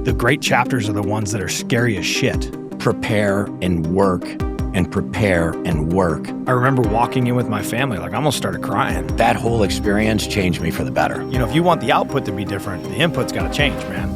the great chapters are the ones that are scary as shit. Prepare and work and prepare and work. I remember walking in with my family, like I almost started crying. That whole experience changed me for the better. You know, if you want the output to be different, the input's got to change, man.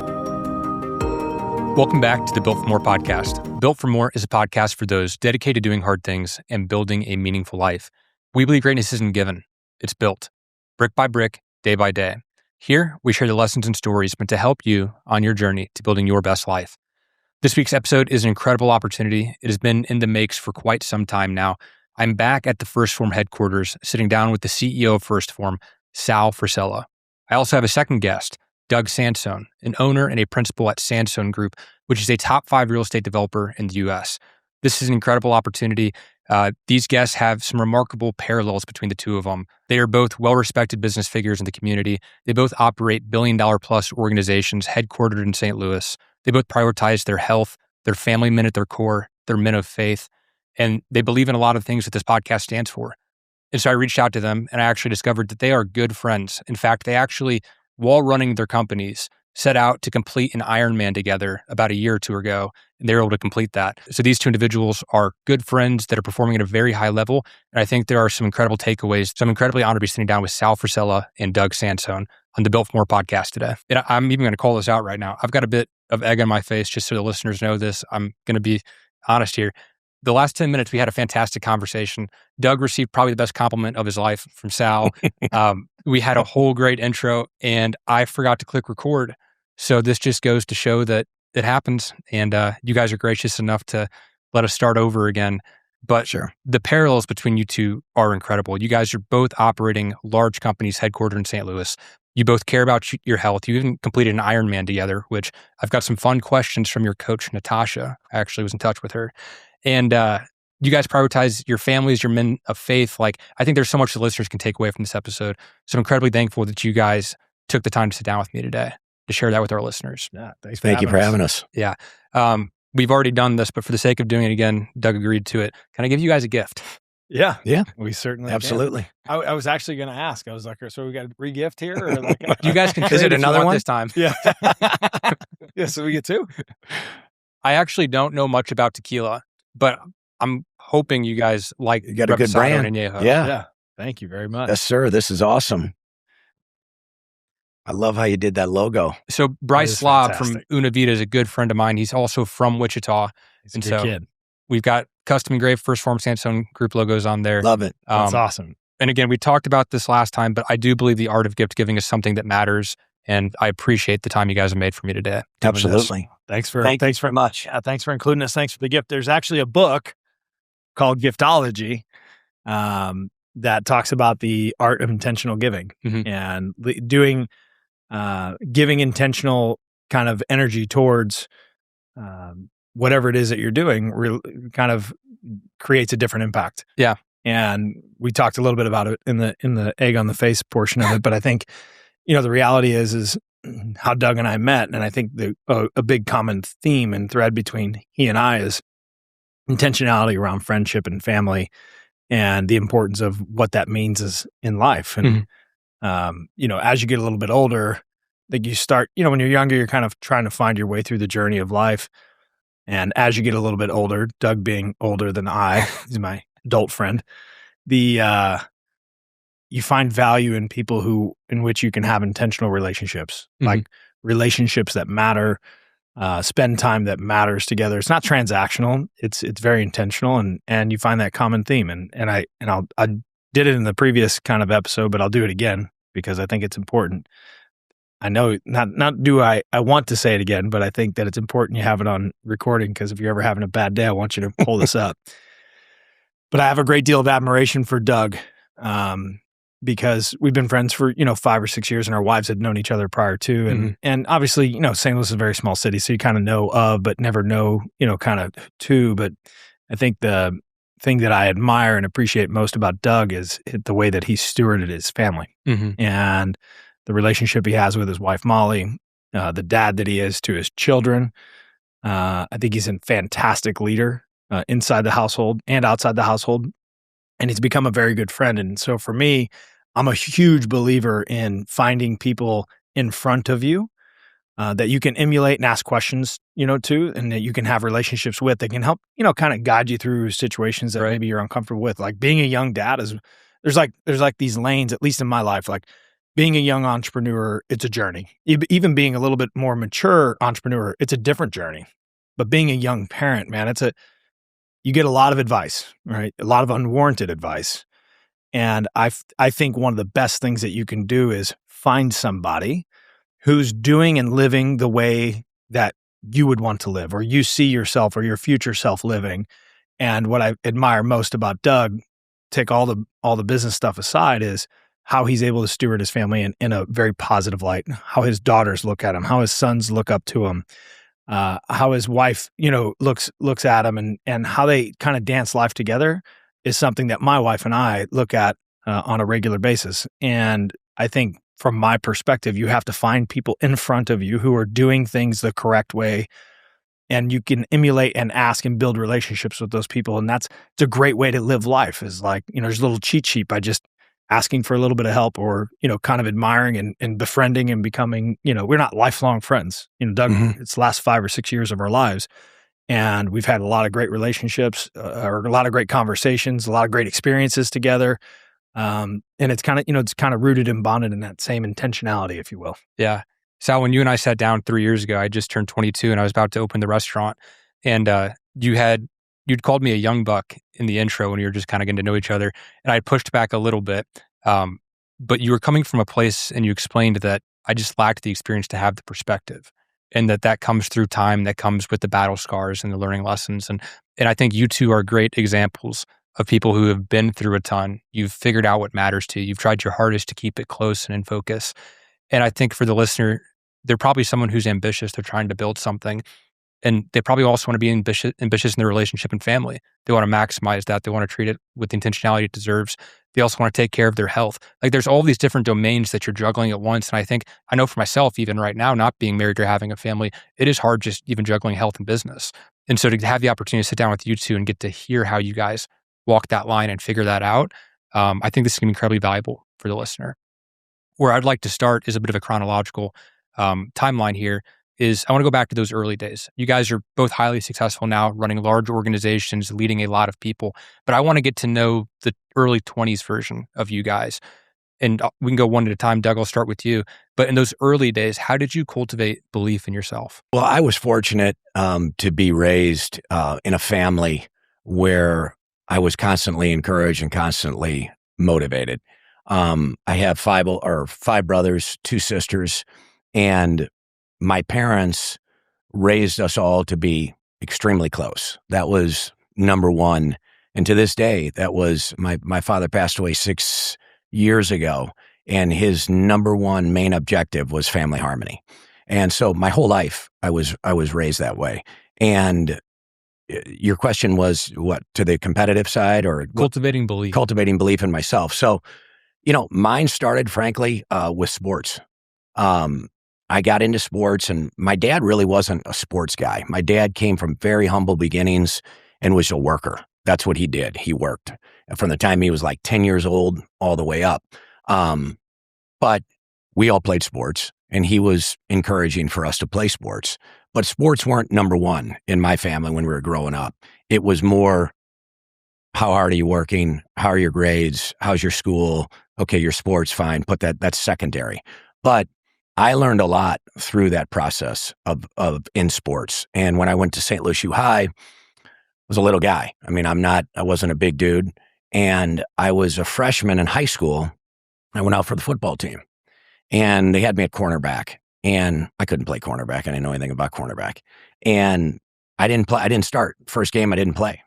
Welcome back to the Built for More podcast. Built for More is a podcast for those dedicated to doing hard things and building a meaningful life. We believe greatness isn't given, it's built, brick by brick, day by day. Here, we share the lessons and stories meant to help you on your journey to building your best life. This week's episode is an incredible opportunity. It has been in the makes for quite some time now. I'm back at the Phorm headquarters, sitting down with the CEO of Phorm, Sal Frisella. I also have a second guest, Doug Sansone, an owner and a principal at Sansone Group, which is a top 5 real estate developer in the U.S. This is an incredible opportunity. These guests have some remarkable parallels between the two of them. They are both well-respected business figures in the community. They both operate billion-dollar-plus organizations headquartered in St. Louis. They both prioritize their health, their family men at their core, their men of faith, and they believe in a lot of things that this podcast stands for. And so I reached out to them, and I actually discovered that they are good friends. In fact, they actually, while running their companies, set out to complete an Ironman together about a year or two ago, and they were able to complete that. So these two individuals are good friends that are performing at a very high level, and I think there are some incredible takeaways. So I'm incredibly honored to be sitting down with Sal Frisella and Doug Sansone on the Built for More podcast today. And I'm even going to call this out right now. I've got a bit of egg on my face, just so the listeners know this. I'm going to be honest here. The last 10 minutes, we had a fantastic conversation. Doug received probably the best compliment of his life from Sal. We had a whole great intro, and I forgot to click record. So this just goes to show that it happens, and you guys are gracious enough to let us start over again. But Sure. The parallels between you two are incredible. You guys are both operating large companies headquartered in St. Louis. You both care about your health. You even completed an Ironman together, which I've got some fun questions from your coach, Natasha. I actually was in touch with her. And you guys prioritize your families, your men of faith. Like, I think there's so much the listeners can take away from this episode. So I'm incredibly thankful that you guys took the time to sit down with me today to share that with our listeners. Yeah, Thank you for having us. Yeah. We've already done this, but for the sake of doing it again, Doug agreed to it. Can I give you guys a gift? Yeah, Yeah. we certainly Absolutely. can. I was actually going to ask. I was like, so we got a re-gift here? Or like, You guys can Is trade it if you another want one? this time. yeah. Yeah, so we get two. I actually don't know much about tequila, but I'm hoping you guys like You got a good Reposado brand. and Añejo. Yeah. Yeah. Thank you very much. Yes, sir. This is awesome. I love how you did that logo. So Bryce That is Slob from fantastic. Una Vida is a good friend of mine. He's also from Wichita. He's a and good so kid. We've got custom engraved Phorm Sansone Group logos on there. Love it. That's awesome. And again, we talked about this last time, but I do believe the art of gift giving is something that matters. And I appreciate the time you guys have made for me today. doing this. Absolutely. Thanks for Thank you very much. Thanks for including us. Thanks for the gift. There's actually a book called Giftology that talks about the art of intentional giving Mhm. and doing giving intentional kind of energy towards whatever it is that you're doing. Kind of creates a different impact. Yeah. And we talked a little bit about it in the egg on the face portion of it, but I think the reality is how Doug and I met, and I think a big common theme and thread between he and I is intentionality around friendship and family, and the importance of what that means is in life. And as you get a little bit older, like you start, when you're younger, you're kind of trying to find your way through the journey of life. And as you get a little bit older, Doug being older than I, he's my adult friend, you find value in people in which you can have intentional relationships, like relationships that matter, spend time that matters together. It's not transactional. It's very intentional, and you find that common theme. And I did it in the previous kind of episode, but I'll do it again because I think it's important. I know not do I want to say it again, but I think that it's important you have it on recording, because if you're ever having a bad day, I want you to pull this up. But I have a great deal of admiration for Doug, because we've been friends for 5 or 6 years, and our wives had known each other prior to, and obviously St. Louis is a very small city, so you kind of know of, but never know kind of to. But I think the thing that I admire and appreciate most about Doug is the way that he stewarded his family and the relationship he has with his wife Molly, the dad that he is to his children. I think he's a fantastic leader inside the household and outside the household. And he's become a very good friend. And so for me, I'm a huge believer in finding people in front of you that you can emulate and ask questions, to, and that you can have relationships with that can help, kind of guide you through situations that maybe you're uncomfortable with. Like being a young dad there's like these lanes, at least in my life, like being a young entrepreneur, it's a journey. Even being a little bit more mature entrepreneur, it's a different journey. But being a young parent, man, you get a lot of advice, right? A lot of unwarranted advice. And I think one of the best things that you can do is find somebody who's doing and living the way that you would want to live, or you see yourself or your future self living. And what I admire most about Doug, take all the business stuff aside, is how he's able to steward his family in a very positive light, how his daughters look at him, how his sons look up to him, how his wife, looks at him, and how they kind of dance life together is something that my wife and I look at on a regular basis. And I think from my perspective, you have to find people in front of you who are doing things the correct way, and you can emulate and ask and build relationships with those people. And it's a great way to live life, is like, there's a little cheat sheet by just asking for a little bit of help, or, kind of admiring and befriending and becoming, we're not lifelong friends. Doug, it's the last 5 or 6 years of our lives. And we've had a lot of great relationships, or a lot of great conversations, a lot of great experiences together. And it's kind of rooted and bonded in that same intentionality, if you will. Yeah. Sal, when you and I sat down 3 years ago, I just turned 22 and I was about to open the restaurant. And you'd called me a young buck in the intro when you were just kind of getting to know each other. And I pushed back a little bit. But you were coming from a place, and you explained that I just lacked the experience to have the perspective. And that comes through time, that comes with the battle scars and the learning lessons. And I think you two are great examples of people who have been through a ton. You've figured out what matters to you. You've tried your hardest to keep it close and in focus. And I think for the listener, they're probably someone who's ambitious. They're trying to build something. And they probably also want to be ambitious in their relationship and family. They want to maximize that. They want to treat it with the intentionality it deserves. They also want to take care of their health. Like, there's all these different domains that you're juggling at once. And I know for myself, even right now, not being married or having a family, it is hard just even juggling health and business. And so to have the opportunity to sit down with you two and get to hear how you guys walk that line and figure that out, I think this is going to be incredibly valuable for the listener. Where I'd like to start is a bit of a chronological timeline here. I want to go back to those early days. You guys are both highly successful now, running large organizations, leading a lot of people. But I want to get to know the early 20s version of you guys. And we can go one at a time. Doug, I'll start with you. But in those early days, how did you cultivate belief in yourself? Well, I was fortunate to be raised in a family where I was constantly encouraged and constantly motivated. I have five brothers, 2 sisters, and my parents raised us all to be extremely close. That was number one. And to this day, that was my father passed away 6 years ago, and his number one main objective was family harmony. And so my whole life, I was raised that way. And your question was what, to the competitive side, or cultivating belief? Cultivating belief in myself. So, mine started, frankly, with sports. I got into sports, and my dad really wasn't a sports guy. My dad came from very humble beginnings and was a worker. That's what he did. He worked from the time he was like 10 years old all the way up. But we all played sports, and he was encouraging for us to play sports. But sports weren't number one in my family when we were growing up. It was more, how hard are you working? How are your grades? How's your school? Okay, your sports, fine. That's secondary. But I learned a lot through that process of in sports. And when I went to St. Louis U High, I was a little guy. I mean, I wasn't a big dude. And I was a freshman in high school. I went out for the football team, and they had me at cornerback, and I couldn't play cornerback. I didn't know anything about cornerback. And I didn't play. I didn't start. First game, I didn't play.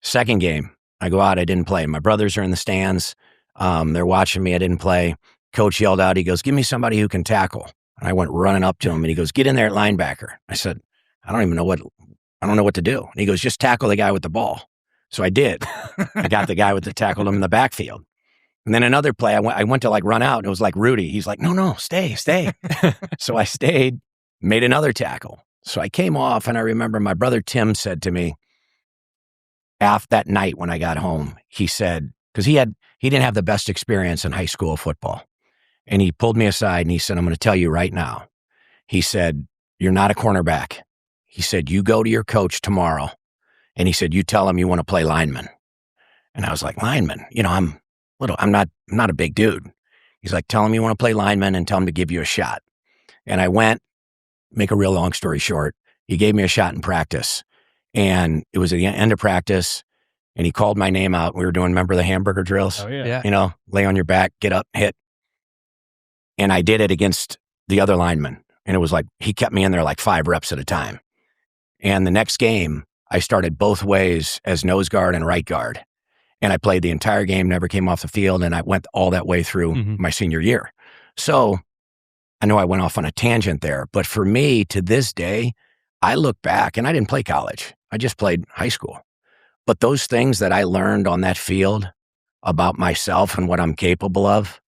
Second game, I go out, I didn't play. My brothers are in the stands. They're watching me. I didn't play. Coach yelled out, he goes, "Give me somebody who can tackle." And I went running up to him, and he goes, "Get in there at linebacker." I said, I don't know what to do. And he goes, "Just tackle the guy with the ball." So I did. I got the guy tackled him in the backfield. And then another play, I went to run out, and it was like Rudy. He's like, no, stay. So I stayed, made another tackle. So I came off, and I remember my brother Tim said to me, after that night when I got home, he said, because he didn't have the best experience in high school football. And he pulled me aside and he said, "I'm going to tell you right now, He said, "You're not a cornerback." He said, "You go to your coach tomorrow." And he said, "You tell him you want to play lineman." And I was like, "Lineman? I'm not a big dude." He's like, "Tell him you want to play lineman and tell him to give you a shot." And I went, make a real long story short, he gave me a shot in practice. And it was at the end of practice, and he called my name out. We were doing, remember the hamburger drills? Oh, yeah. Lay on your back, get up, hit. And I did it against the other lineman. And it was like, he kept me in there like 5 reps at a time. And the next game, I started both ways as nose guard and right guard. And I played the entire game, never came off the field, and I went all that way through my senior year. So I know I went off on a tangent there, but for me, to this day, I look back, and I didn't play college. I just played high school. But those things that I learned on that field about myself and what I'm capable of,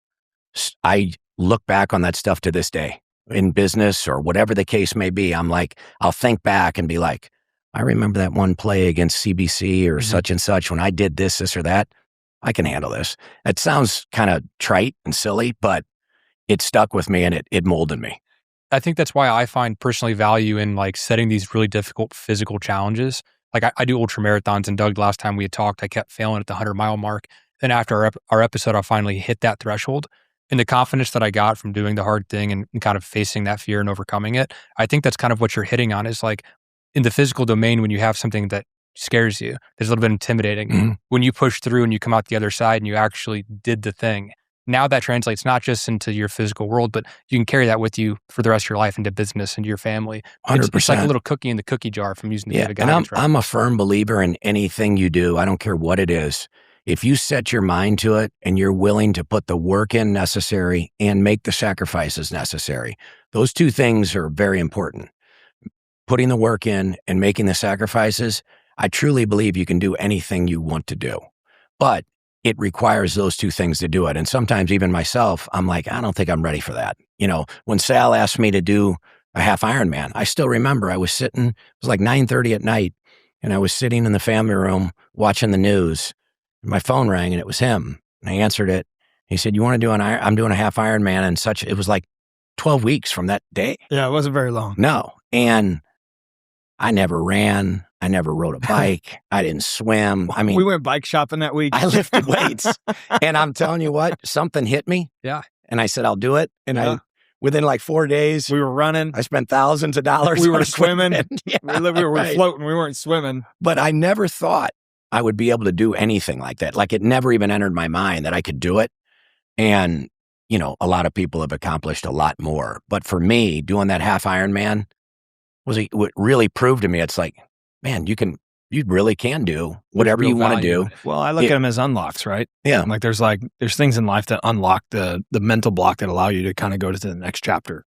I look back on that stuff to this day. In business or whatever the case may be, I'm like, I'll think back and be like, I remember that one play against CBC or such and such when I did this or that. I can handle this. It sounds kind of trite and silly, but it stuck with me and it molded me. I think that's why I find personally value in like setting these really difficult physical challenges. Like I do ultra marathons, and Doug, last time we had talked, I kept failing at the 100-mile mark. Then after our episode, I finally hit that threshold. And the confidence that I got from doing the hard thing and kind of facing that fear and overcoming it, I think that's kind of what you're hitting on, is like in the physical domain, when you have something that scares you, there's a little bit intimidating. When you push through and you come out the other side and you actually did the thing, now that translates not just into your physical world, but you can carry that with you for the rest of your life into business, into your family. 100%. It's like a little cookie in the cookie jar, from using the and I'm a firm believer in anything you do. I don't care what it is. If you set your mind to it and you're willing to put the work in necessary and make the sacrifices necessary, those two things are very important. Putting the work in and making the sacrifices, I truly believe you can do anything you want to do. But it requires those two things to do it. And sometimes even myself, I'm like, I don't think I'm ready for that. When Sal asked me to do a half Ironman, I still remember I was sitting, it was like 9:30 at night, and I was sitting in the family room watching the news. My phone rang and it was him. And I answered it. He said, "You want to do I'm doing a half Ironman," and such. It was like 12 weeks from that day. Yeah, it wasn't very long. No. And I never ran. I never rode a bike. I didn't swim. I mean, we went bike shopping that week. I lifted weights. And I'm telling you what, something hit me. Yeah. And I said, I'll do it. And within like 4 days, we were running. I spent thousands of dollars. We were swimming. Yeah, we were floating. We weren't swimming. But I never thought I would be able to do anything like that. Like, it never even entered my mind that I could do it. And, a lot of people have accomplished a lot more. But for me, doing that half Ironman what really proved to me, it's like, man, you really can do whatever you want to do. Well, I look at them as unlocks, right? Yeah. Like there's things in life that unlock the mental block that allow you to kind of go to the next chapter.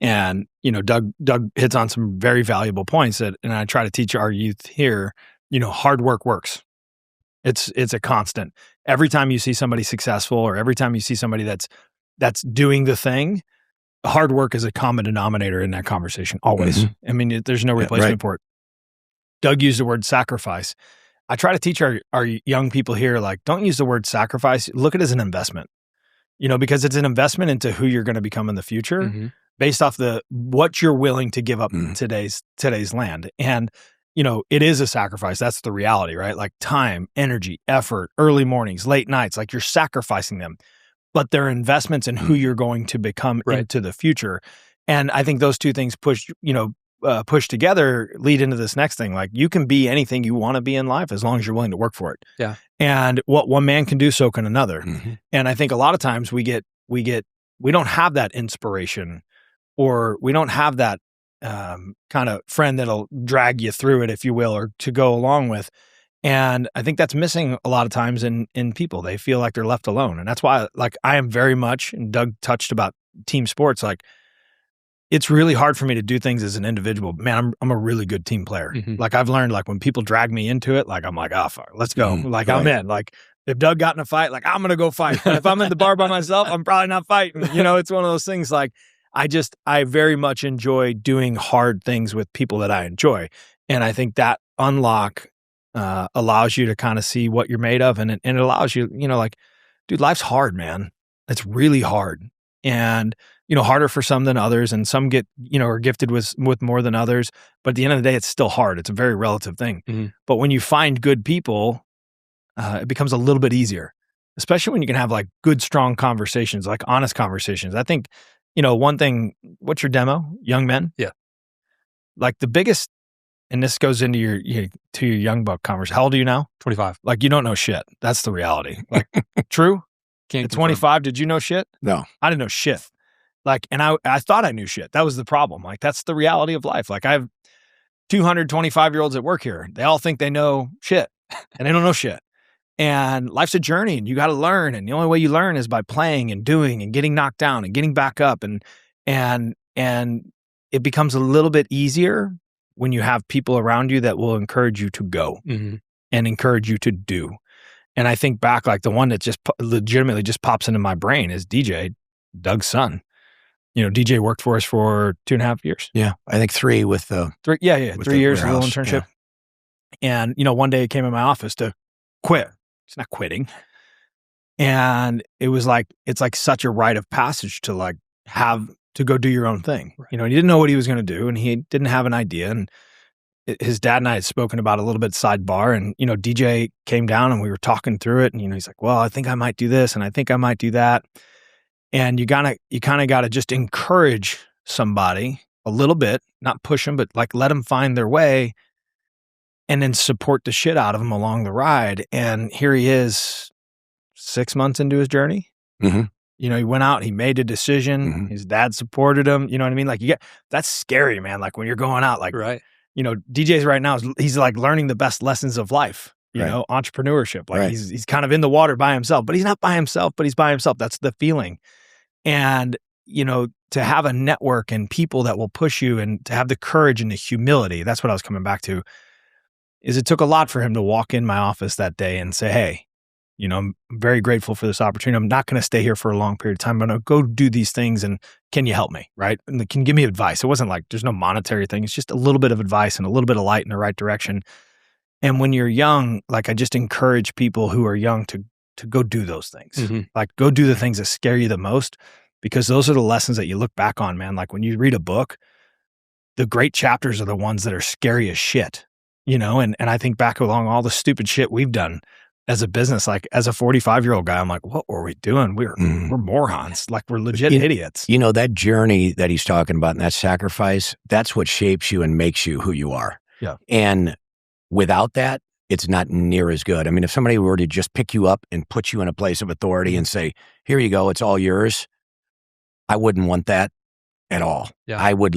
And, Doug hits on some very valuable points and I try to teach our youth here, hard work works. It's a constant. Every time you see somebody successful, or every time you see somebody that's doing the thing, hard work is a common denominator in that conversation, always. I mean, there's no replacement for it. Doug used the word sacrifice. I try to teach our young people here, like, don't use the word sacrifice. Look at it as an investment, because it's an investment into who you're going to become in the future based off what you're willing to give up in today's land. And, it is a sacrifice. That's the reality, right? Like time, energy, effort, early mornings, late nights, like you're sacrificing them, but they're investments in who you're going to become into the future. And I think those two things push together lead into this next thing. Like, you can be anything you want to be in life as long as you're willing to work for it. Yeah. And what one man can do, so can another. And I think a lot of times we don't have that inspiration, or we don't have that kind of friend that'll drag you through it, if you will, or to go along with. And I think that's missing a lot of times in people. They feel like they're left alone. And that's why, like, I am very much, and Doug touched about team sports, like, it's really hard for me to do things as an individual. Man, I'm a really good team player. Like, I've learned, like, when people drag me into it, like, I'm like, oh, fuck, let's go. Like, I'm in. Like, if Doug got in a fight, like, I'm going to go fight. But if I'm in the bar by myself, I'm probably not fighting. It's one of those things, like, I very much enjoy doing hard things with people that I enjoy. And I think that unlock allows you to kind of see what you're made of. And it allows you, like, dude, life's hard, man. It's really hard. and, harder for some than others. And some get, are gifted with more than others. But at the end of the day, it's still hard. It's a very relative thing. Mm-hmm. But when you find good people, it becomes a little bit easier, especially when you can have like good, strong conversations, like honest conversations. I think, one thing, what's your demo? Young men? Yeah. Like the biggest, and this goes into your young buck conversation. How old are you now? 25. Like you don't know shit. That's the reality. Like true? At 25, did you know shit? No. I didn't know shit. Like, and I thought I knew shit. That was the problem. Like that's the reality of life. Like I have 225-year-olds at work here. They all think they know shit and they don't know shit. And life's a journey and you got to learn. And the only way you learn is by playing and doing and getting knocked down and getting back up. And it becomes a little bit easier when you have people around you that will encourage you to go mm-hmm. and encourage you to do. And I think back, like the one that just legitimately just pops into my brain is DJ, Doug's son. DJ worked for us for 2.5 years. Yeah. I think 3 with the... 3 years, a little internship. Yeah. And, one day he came in my office to quit. It's not quitting. And it was like, it's like such a rite of passage to like have to go do your own thing. Right. He didn't know what he was going to do and he didn't have an idea. And his dad and I had spoken about it a little bit sidebar and, DJ came down and we were talking through it and, he's like, well, I think I might do this and I think I might do that. And you kind of got to just encourage somebody a little bit, not push them, but like let them find their way and then support the shit out of them along the ride. And here he is 6 months into his journey. Mm-hmm. He went out, he made a decision. Mm-hmm. His dad supported him. You know what I mean? Like that's scary, man. Like when you're going out, like, right. DJ's right now, he's like learning the best lessons of life, entrepreneurship. Like he's kind of in the water by himself, but he's not by himself, but he's by himself. That's the feeling. And, to have a network and people that will push you and to have the courage and the humility, that's what I was coming back to, is it took a lot for him to walk in my office that day and say, hey, I'm very grateful for this opportunity. I'm not going to stay here for a long period of time. I'm going to go do these things and can you help me? Right. And can you give me advice? It wasn't like there's no monetary thing. It's just a little bit of advice and a little bit of light in the right direction. And when you're young, like I just encourage people who are young to go do those things. Mm-hmm. Like go do the things that scare you the most, because those are the lessons that you look back on, man. Like when you read a book, the great chapters are the ones that are scary as shit, and I think back along all the stupid shit we've done as a business. Like as a 45-year-old guy, I'm like, what were we doing? We're morons. Like we're legit idiots. That journey that he's talking about and that sacrifice, that's what shapes you and makes you who you are. Yeah. And without that, it's not near as good. I mean, if somebody were to just pick you up and put you in a place of authority and say, here you go, it's all yours, I wouldn't want that at all. Yeah. I would,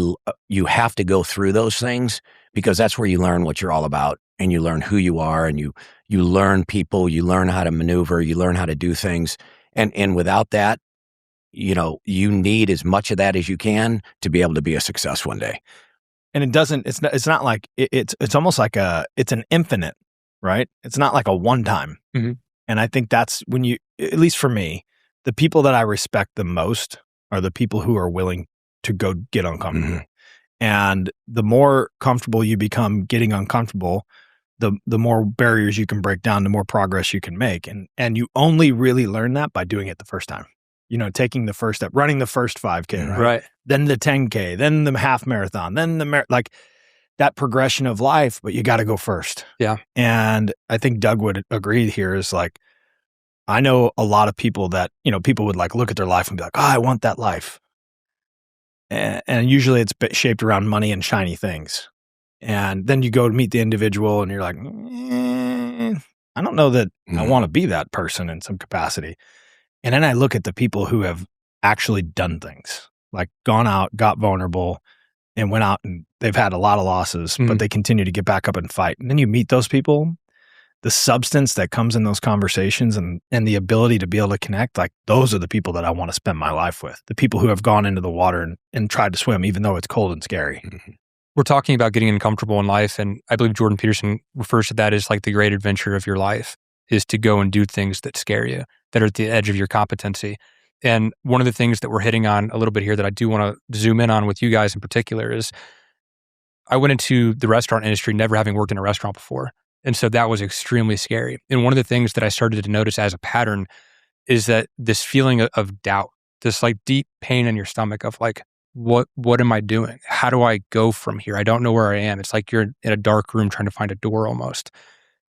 you have to go through those things because that's where you learn what you're all about and you learn who you are and you learn people, you learn how to maneuver, you learn how to do things. And without that, you need as much of that as you can to be able to be a success one day. And it's not like it's almost like it's an infinite, right? It's not like a one time. Mm-hmm. And I think that's when at least for me, the people that I respect the most are the people who are willing to go get uncomfortable. Mm-hmm. And the more comfortable you become getting uncomfortable, the more barriers you can break down, the more progress you can make. And you only really learn that by doing it the first time. Taking the first step, running the first 5K, right? Then the 10K, then the half marathon, then like that progression of life, but you got to go first. Yeah. And I think Doug would agree here is like, I know a lot of people that, people would like look at their life and be like, oh, I want that life. And usually it's shaped around money and shiny things. And then you go to meet the individual and you're like, I don't know that I want to be that person in some capacity. And then I look at the people who have actually done things, like gone out, got vulnerable, and went out and they've had a lot of losses, but they continue to get back up and fight. And then you meet those people, the substance that comes in those conversations and the ability to be able to connect, like those are the people that I want to spend my life with. The people who have gone into the water and tried to swim, even though it's cold and scary. Mm-hmm. We're talking about getting uncomfortable in life. And I believe Jordan Peterson refers to that as like the great adventure of your life is to go and do things that scare you, that are at the edge of your competency. And one of the things that we're hitting on a little bit here that I do want to zoom in on with you guys in particular is I went into the restaurant industry never having worked in a restaurant before. And so that was extremely scary. And one of the things that I started to notice as a pattern is that this feeling of doubt this like deep pain in your stomach of like, what am I doing? How do I go from here? I don't know where I am. It's like you're in a dark room trying to find a door almost.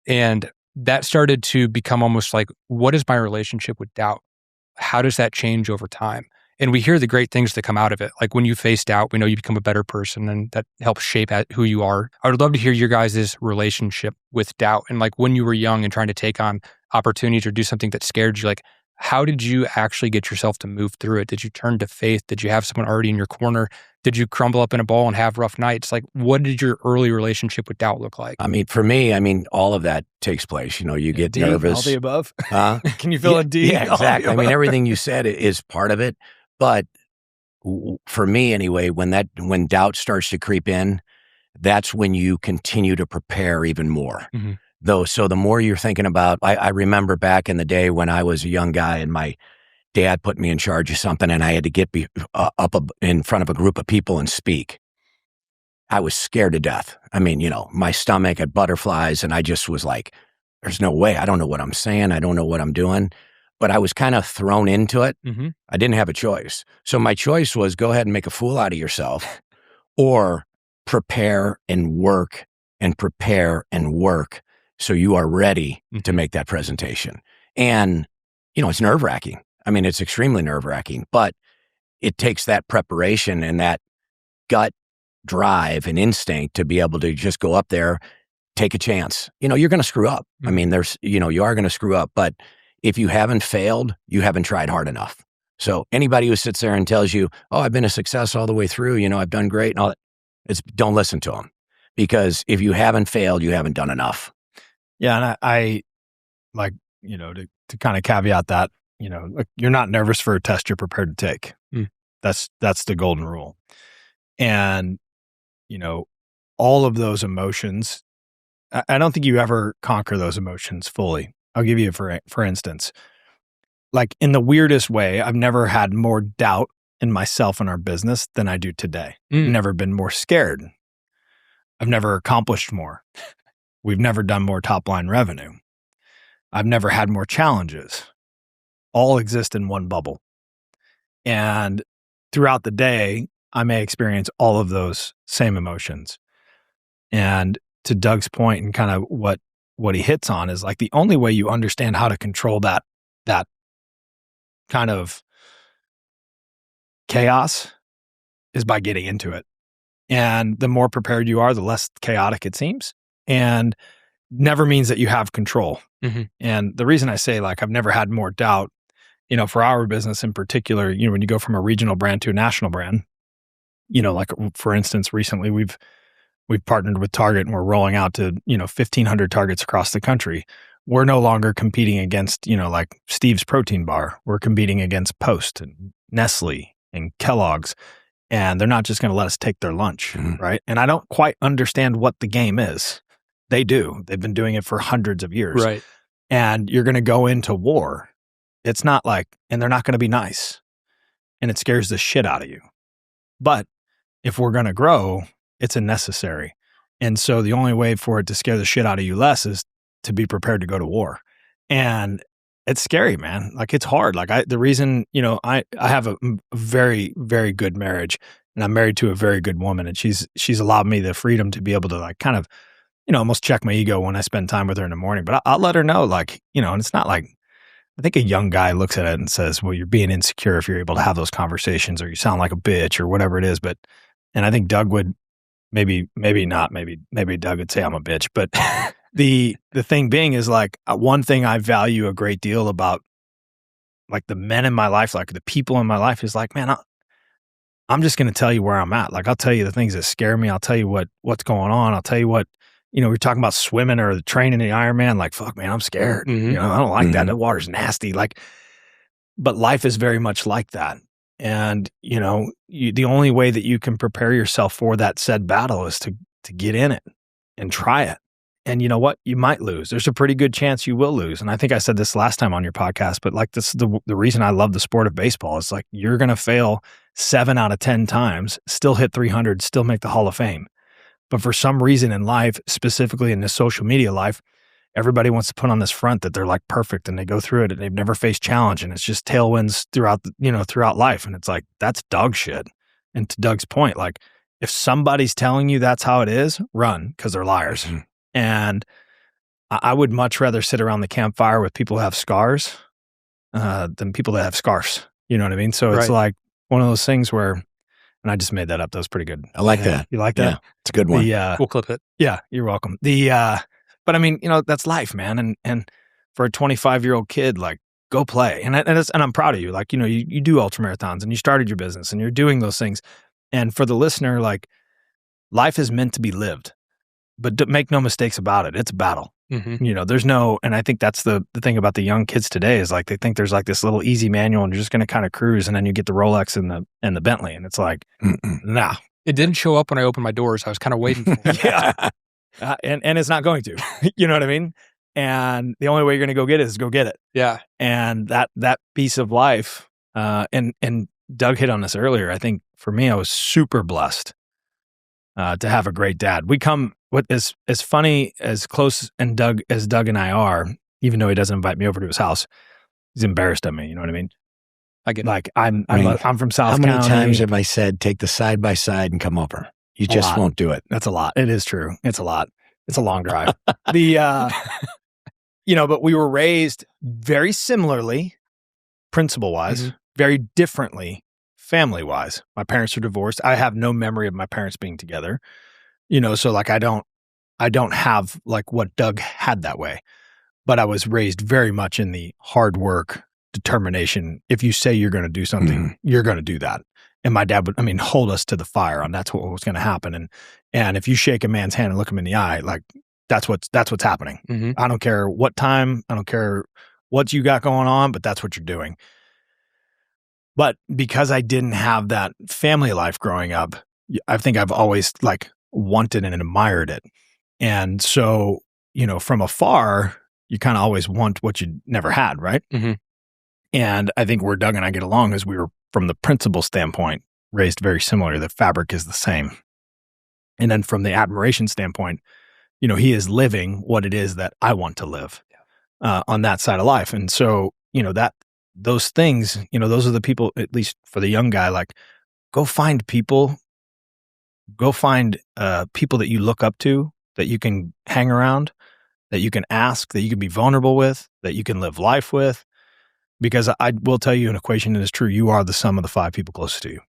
And that started to become almost like, what is my relationship with doubt? How does that change over time? And we hear the great things that come out of it. Like when you face doubt, we know you become a better person and that helps shape who you are. I would love to hear your guys' relationship with doubt and like when you were young and trying to take on opportunities or do something that scared you, like how did you actually get yourself to move through it? Did you turn to faith? Did you have someone already in your corner? Did you crumble up in a ball and have rough nights? Like what did your early relationship with doubt look like? I mean, for me, all of that takes place. You get nervous. All the above? Can you fill in D? Yeah, exactly. I mean, everything you said is part of it. But for me anyway, when doubt starts to creep in, that's when you continue to prepare even more. Mm-hmm. So the more you're thinking about, I remember back in the day when I was a young guy and my dad put me in charge of something and I had to get up in front of a group of people and speak. I was scared to death. I mean, my stomach had butterflies and I just was like, there's no way. I don't know what I'm saying. I don't know what I'm doing. But I was kind of thrown into it. Mm-hmm. I didn't have a choice. So my choice was go ahead and make a fool out of yourself or prepare and work so you are ready to make that presentation. And, it's nerve-wracking. I mean, it's extremely nerve-wracking, but it takes that preparation and that gut drive and instinct to be able to just go up there, take a chance. You're going to screw up. Mm-hmm. I mean, you are going to screw up, but if you haven't failed, you haven't tried hard enough. So anybody who sits there and tells you, oh, I've been a success all the way through, I've done great and all that, don't listen to them. Because if you haven't failed, you haven't done enough. Yeah. And I like, to kind of caveat that, you're not nervous for a test you're prepared to take. Mm. That's the golden rule. And, all of those emotions, I don't think you ever conquer those emotions fully. I'll give you for instance, like in the weirdest way, I've never had more doubt in myself and our business than I do today. I've never been more scared. I've never accomplished more. We've never done more top line revenue. I've never had more challenges. All exist in one bubble. And throughout the day, I may experience all of those same emotions. And to Doug's point and kind of what he hits on is like the only way you understand how to control that kind of chaos is by getting into it. And the more prepared you are, the less chaotic it seems. And never means that you have control. Mm-hmm. And the reason I say like I've never had more doubt, for our business in particular, when you go from a regional brand to a national brand, like for instance, recently we've partnered with Target and we're rolling out to, 1,500 Targets across the country. We're no longer competing against, like Steve's Protein Bar. We're competing against Post and Nestle and Kellogg's. And they're not just going to let us take their lunch, right? And I don't quite understand what the game is. They do. They've been doing it for hundreds of years. Right. And you're going to go into war. It's not like, and they're not going to be nice. And it scares the shit out of you. But if we're going to grow, it's a necessary. And so the only way for it to scare the shit out of you less is to be prepared to go to war. And it's scary, man. Like it's hard. Like the reason, I have a very, very good marriage and I'm married to a very good woman and she's allowed me the freedom to be able to like kind of, almost check my ego when I spend time with her in the morning, but I'll let her know like, and it's not like, I think a young guy looks at it and says, well, you're being insecure if you're able to have those conversations or you sound like a bitch or whatever it is. And I think Doug would maybe not, maybe Doug would say I'm a bitch, but the thing being is like one thing I value a great deal about like the men in my life, like the people in my life is like, man, I'm just going to tell you where I'm at. Like, I'll tell you the things that scare me. I'll tell you what's going on. I'll tell you what, we're talking about swimming or the training the Ironman. Like, fuck, man, I'm scared. Mm-hmm. I don't like that. The water's nasty. Like, but life is very much like that. And, the only way that you can prepare yourself for that said battle is to get in it and try it. And you know what? You might lose. There's a pretty good chance you will lose. And I think I said this last time on your podcast, but like this is the reason I love the sport of baseball. It's like you're going to fail 7 out of 10 times, still hit 300, still make the Hall of Fame. But for some reason in life, specifically in this social media life, everybody wants to put on this front that they're like perfect and they go through it and they've never faced challenge and it's just tailwinds throughout life. And it's like, that's dog shit. And to Doug's point, like if somebody's telling you that's how it is, run, because they're liars. Mm-hmm. And I would much rather sit around the campfire with people who have scars than people that have scarves. You know what I mean? So it's like one of those things where, and I just made that up. That was pretty good. I like that. You like that? Yeah, it's a good one. We'll clip it. Yeah, you're welcome. But I mean, that's life, man. And for a 25-year-old kid, like, go play. And I'm proud of you. Like, you do ultramarathons and you started your business and you're doing those things. And for the listener, like, life is meant to be lived, but make no mistakes about it. It's a battle. Mm-hmm. There's no, and I think that's the thing about the young kids today is like, they think there's like this little easy manual and you're just going to kind of cruise. And then you get the Rolex and the Bentley. And it's like, nah. It didn't show up when I opened my doors. I was kind of waiting for it. Yeah. And it's not going to, you know what I mean? And the only way you're going to go get it is go get it. Yeah. And that piece of life, and Doug hit on this earlier. I think for me, I was super blessed to have a great dad. We come what is as funny, as close and Doug and I are, even though he doesn't invite me over to his house, he's embarrassed of me. You know what I mean? I get it. Like I'm from South County. How many County. times have I said, take the side by side and come over? You just won't do it. That's a lot. It is true. It's a lot. It's a long drive. But we were raised very similarly, principle-wise, very differently, family-wise. My parents are divorced. I have no memory of my parents being together. So like I don't have like what Doug had that way. But I was raised very much in the hard work, determination. If you say you're going to do something, you're going to do that. And my dad would, hold us to the fire on that's what was going to happen. And if you shake a man's hand and look him in the eye, like that's what's happening. Mm-hmm. I don't care what time, I don't care what you got going on, but that's what you're doing. But because I didn't have that family life growing up, I think I've always like wanted and admired it. And so, from afar, you kind of always want what you never had, right? Mm-hmm. And I think where Doug and I get along is we were, from the principle standpoint, raised very similar. The fabric is the same. And then from the admiration standpoint, he is living what it is that I want to live on that side of life. And so, those things, those are the people, at least for the young guy, like go find people that you look up to, that you can hang around, that you can ask, that you can be vulnerable with, that you can live life with. Because I will tell you an equation that is true. You are the sum of the 5 people closest to you.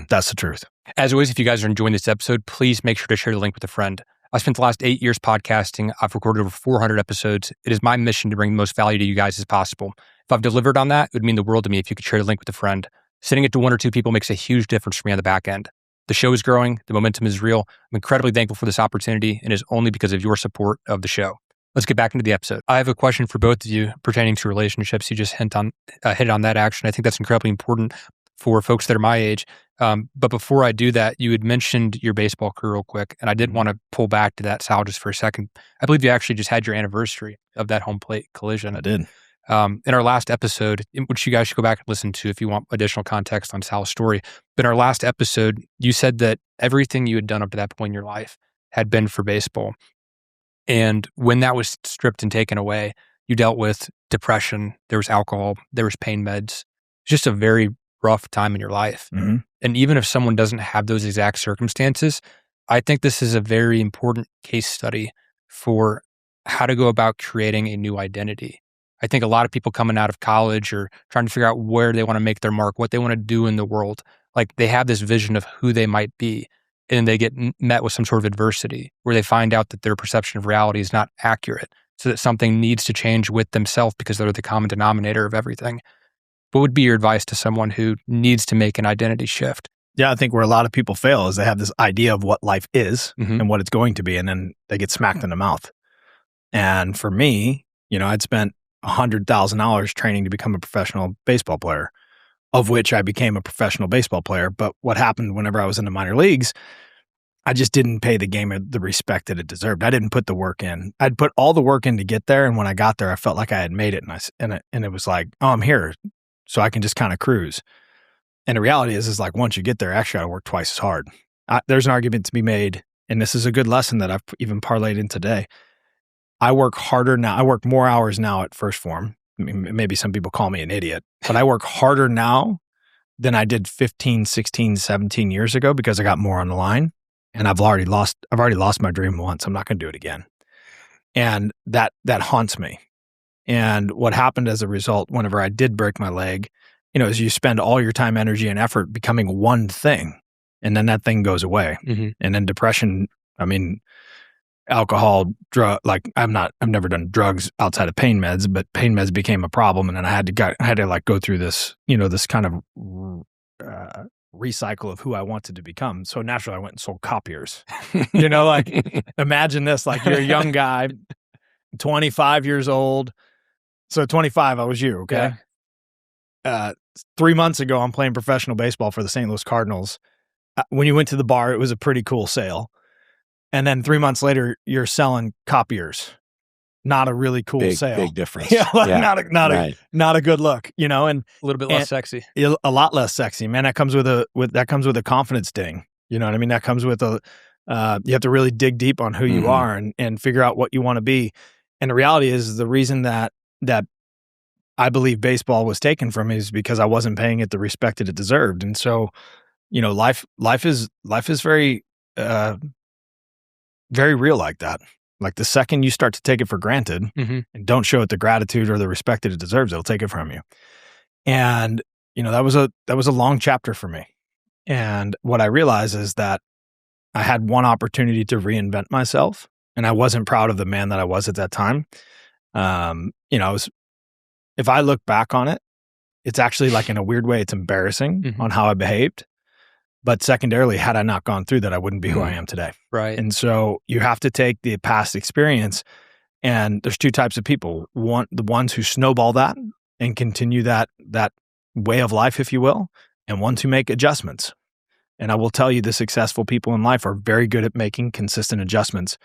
That's the truth. As always, if you guys are enjoying this episode, please make sure to share the link with a friend. I spent the last 8 years podcasting. I've recorded over 400 episodes. It is my mission to bring the most value to you guys as possible. If I've delivered on that, it would mean the world to me if you could share the link with a friend. Sending it to 1 or 2 people makes a huge difference for me on the back end. The show is growing. The momentum is real. I'm incredibly thankful for this opportunity, and it is only because of your support of the show. Let's get back into the episode. I have a question for both of you pertaining to relationships. You just hit on that action. I think that's incredibly important for folks that are my age. But before I do that, you had mentioned your baseball career real quick, and I did want to pull back to that, Sal, just for a second. I believe you actually just had your anniversary of that home plate collision. I did. In our last episode, which you guys should go back and listen to if you want additional context on Sal's story. But in our last episode, you said that everything you had done up to that point in your life had been for baseball. And when that was stripped and taken away, you dealt with depression, there was alcohol, there was pain meds. It's just a very rough time in your life. Mm-hmm. And even if someone doesn't have those exact circumstances, I think this is a very important case study for how to go about creating a new identity. I think a lot of people coming out of college or trying to figure out where they want to make their mark, what they want to do in the world, like they have this vision of who they might be. And they get met with some sort of adversity where they find out that their perception of reality is not accurate, so that something needs to change with themselves because they're the common denominator of everything. What would be your advice to someone who needs to make an identity shift? Yeah, I think where a lot of people fail is they have this idea of what life is and what it's going to be, and then they get smacked in the mouth. And for me, I'd spent $100,000 training to become a professional baseball player, of which I became a professional baseball player. But what happened whenever I was in the minor leagues, I just didn't pay the game the respect that it deserved. I didn't put the work in. I'd put all the work in to get there. And when I got there, I felt like I had made it. And it was like, oh, I'm here. So I can just kind of cruise. And the reality is like, once you get there, actually, I got to work twice as hard. There's an argument to be made. And this is a good lesson that I've even parlayed in today. I work harder now. I work more hours now at Phorm. I mean, maybe some people call me an idiot, but I work harder now than I did 15, 16, 17 years ago because I got more on the line, and I've already lost my dream once. I'm not going to do it again. And that haunts me. And what happened as a result, whenever I did break my leg, is you spend all your time, energy, and effort becoming one thing, and then that thing goes away. Mm-hmm. And then depression, alcohol, drug, I've never done drugs outside of pain meds, but pain meds became a problem. And then I had to go through this, this kind of recycle of who I wanted to become. So naturally I went and sold copiers, imagine this, you're a young guy, 25 years old. So 25, I was you. Okay. Yeah. 3 months ago, I'm playing professional baseball for the St. Louis Cardinals. When you went to the bar, it was a pretty cool sale. And then 3 months later, you're selling copiers. Not a really cool sale. Big difference. Yeah, not a good look, and a little bit less sexy. A lot less sexy, man. That comes with a confidence ding. You know what I mean? That comes with you have to really dig deep on who you are and figure out what you want to be. And the reality is the reason that I believe baseball was taken from me is because I wasn't paying it the respect that it deserved. And so, life is very, very real like that. Like the second you start to take it for granted and don't show it the gratitude or the respect that it deserves, it'll take it from you. And, that was a long chapter for me. And what I realized is that I had one opportunity to reinvent myself, and I wasn't proud of the man that I was at that time. If I look back on it, it's actually in a weird way, it's embarrassing on how I behaved. But secondarily, had I not gone through that, I wouldn't be who I am today. Right. And so you have to take the past experience, and there's two types of people. The ones who snowball that and continue that way of life, if you will, and ones who make adjustments. And I will tell you, the successful people in life are very good at making consistent adjustments.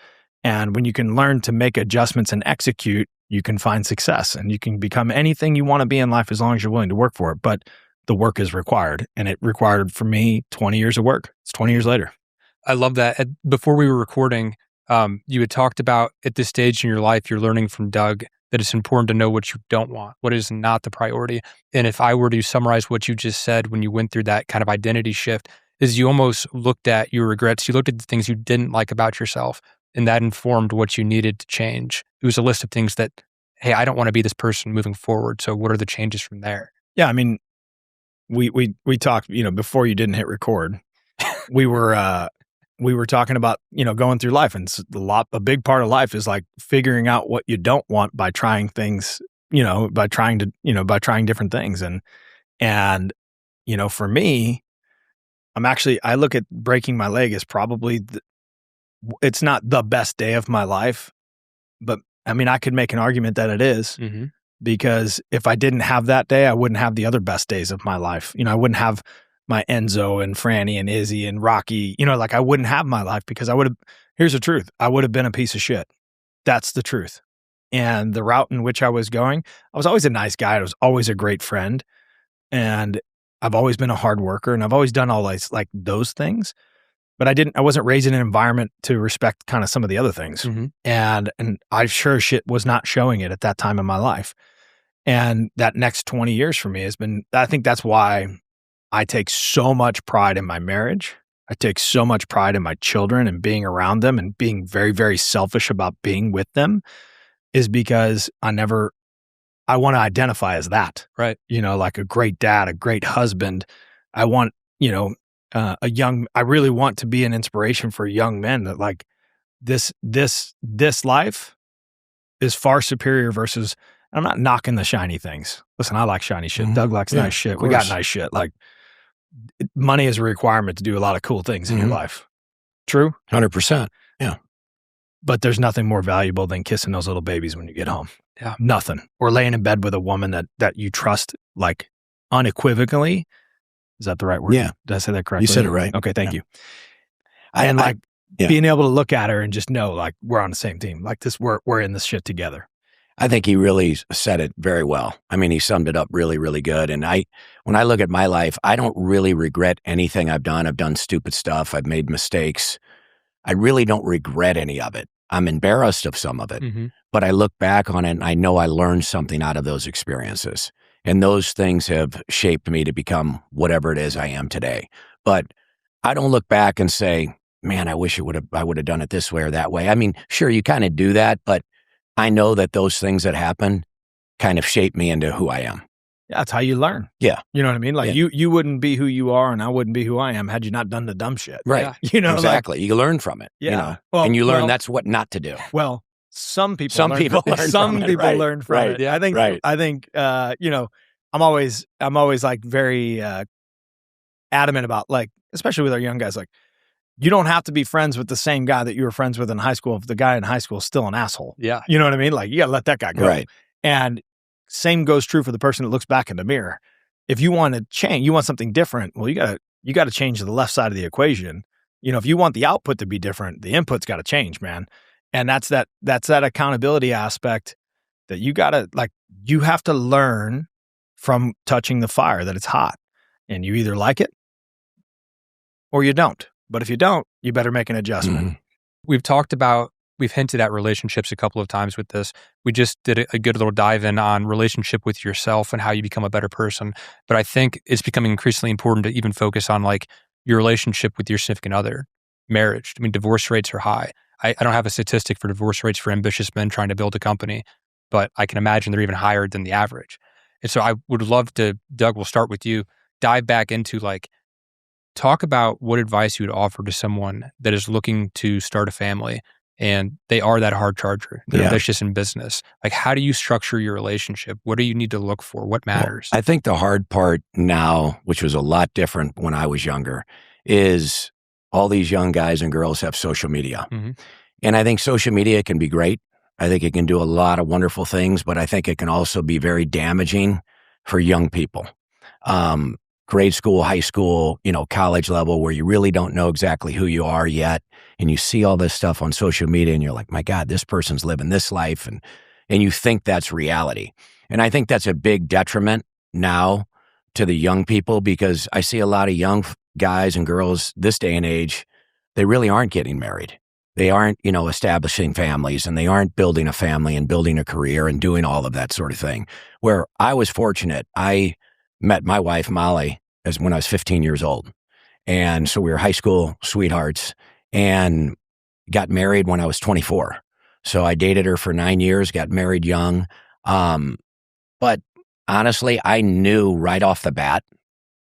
And when you can learn to make adjustments and execute, you can find success, and you can become anything you want to be in life as long as you're willing to work for it. But the work is required, and it required for me 20 years of work. It's 20 years later. I love that. Before we were recording, you had talked about at this stage in your life, you're learning from Doug that it's important to know what you don't want, what is not the priority. And if I were to summarize what you just said when you went through that kind of identity shift, is you almost looked at your regrets, you looked at the things you didn't like about yourself, and that informed what you needed to change. It was a list of things that, hey, I don't want to be this person moving forward. So what are the changes from there? Yeah, I mean, we talked, before you didn't hit record, we were talking about, going through life, and a big part of life is figuring out what you don't want by trying things, by trying different things. And for me, I look at breaking my leg as probably, it's not the best day of my life, but I could make an argument that it is. Because if I didn't have that day, I wouldn't have the other best days of my life. I wouldn't have my Enzo and Franny and Izzy and Rocky, I wouldn't have my life because here's the truth. I would have been a piece of shit. That's the truth. And the route in which I was going, I was always a nice guy. I was always a great friend. And I've always been a hard worker, and I've always done all those things. But I wasn't raised in an environment to respect kind of some of the other things. And I sure shit was not showing it at that time in my life. And that next 20 years for me I think that's why I take so much pride in my marriage. I take so much pride in my children and being around them and being very, very selfish about being with them, is because I want to identify as that. Right. Like a great dad, a great husband. I want, I really want to be an inspiration for young men that this life is far superior versus, I'm not knocking the shiny things. Listen, I like shiny shit. Doug likes nice shit. We got nice shit. Money is a requirement to do a lot of cool things in your life. True? 100%. Yeah. But there's nothing more valuable than kissing those little babies when you get home. Yeah. Nothing. Or laying in bed with a woman that you trust unequivocally. Is that the right word? Yeah. Did I say that correctly? You said it right. Okay, thank you. And being able to look at her and just know we're on the same team. We're in this shit together. I think he really said it very well. He summed it up really, really good. And when I look at my life, I don't really regret anything I've done. I've done stupid stuff. I've made mistakes. I really don't regret any of it. I'm embarrassed of some of it, but I look back on it and I know I learned something out of those experiences. And those things have shaped me to become whatever it is I am today. But I don't look back and say, man, I wish I would have done it this way or that way. I mean, sure, you kind of do that, but I know that those things that happen kind of shape me into who I am. Yeah, that's how you learn. Yeah. You know what I mean? Like you wouldn't be who you are and I wouldn't be who I am had you not done the dumb shit. Right. Yeah. You know, exactly. Like, you learn from it. Yeah. You know? Well, and you learn that's what not to do. Well, some people learn from it. I think you know, I'm always like very adamant about, like, especially with our young guys, like, you don't have to be friends with the same guy that you were friends with in high school if the guy in high school is still an asshole. Yeah. You know what I mean? Like, you gotta let that guy go. Right. And same goes true for the person that looks back in the mirror. If you want to change, you want something different, well, you gotta change the left side of the equation. You know, if you want the output to be different, the input's got to change, man. And that's that accountability aspect that you gotta, like, you have to learn from touching the fire that it's hot, and you either like it or you don't. But if you don't, you better make an adjustment. We've hinted at relationships a couple of times with this. We just did a good little dive in on relationship with yourself and how you become a better person. But I think it's becoming increasingly important to even focus on, like, your relationship with your significant other, marriage. I mean, divorce rates are high. I don't have a statistic for divorce rates for ambitious men trying to build a company, but I can imagine they're even higher than the average. And so I would love to, Doug, we'll start with you, dive back into, like, talk about what advice you would offer to someone that is looking to start a family and they are that hard charger. They're ambitious in business. Like, how do you structure your relationship? What do you need to look for? What matters? Well, I think the hard part now, which was a lot different when I was younger, is all these young guys and girls have social media. And I think social media can be great. I think it can do a lot of wonderful things, but I think it can also be very damaging for young people. Grade school, high school, you know, college level, where you really don't know exactly who you are yet. And you see all this stuff on social media and you're like, my God, this person's living this life. And you think that's reality. And I think that's a big detriment now to the young people, because I see a lot of young guys and girls this day and age, they really aren't getting married. They aren't, you know, establishing families, and they aren't building a family and building a career and doing all of that sort of thing. Where I was fortunate, I met my wife, Molly, when I was 15 years old. And so we were high school sweethearts and got married when I was 24. So I dated her for 9 years, got married young. But honestly, I knew right off the bat,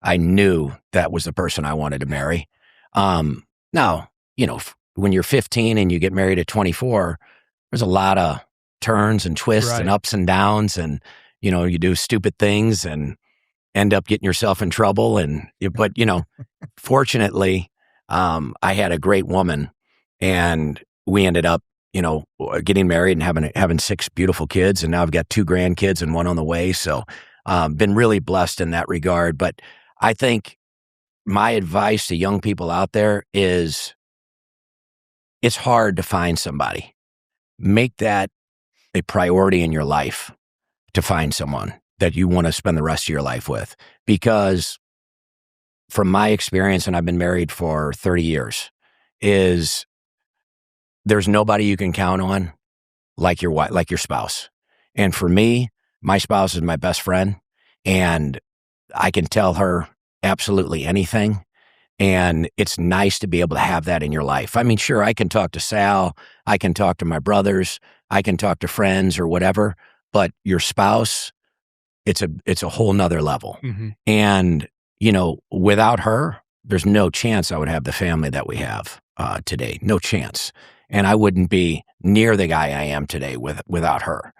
I knew that was the person I wanted to marry. Now, you know, when you're 15 and you get married at 24, there's a lot of turns and twists and ups and downs, and, you know, you do stupid things and end up getting yourself in trouble. But, you know, fortunately, I had a great woman, and we ended up, you know, getting married and having 6 beautiful kids. And now I've got 2 grandkids and 1 on the way. So, been really blessed in that regard. But I think my advice to young people out there is, it's hard to find somebody. Make that a priority in your life to find someone that you want to spend the rest of your life with. Because from my experience, and I've been married for 30 years, is there's nobody you can count on like your wife, like your spouse. And for me, my spouse is my best friend, and I can tell her absolutely anything. And it's nice to be able to have that in your life. I mean, sure, I can talk to Sal, I can talk to my brothers, I can talk to friends or whatever, but your spouse, it's a whole nother level. And, you know, without her, there's no chance I would have the family that we have today. No chance. And I wouldn't be near the guy I am today without her.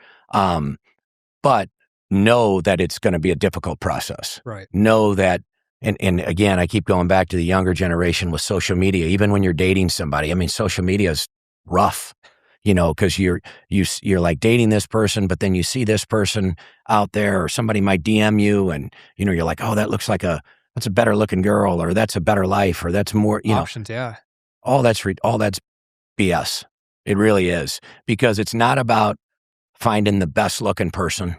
But know that it's going to be a difficult process. Right. Know that, and again, I keep going back to the younger generation with social media. Even when you're dating somebody, I mean, social media is rough, you know, because you're like dating this person, but then you see this person out there, or somebody might DM you, and, you know, you're like, oh, that looks like that's a better looking girl, or that's a better life, or that's more, you options, know. Yeah. All that's BS. It really is, because it's not about finding the best looking person.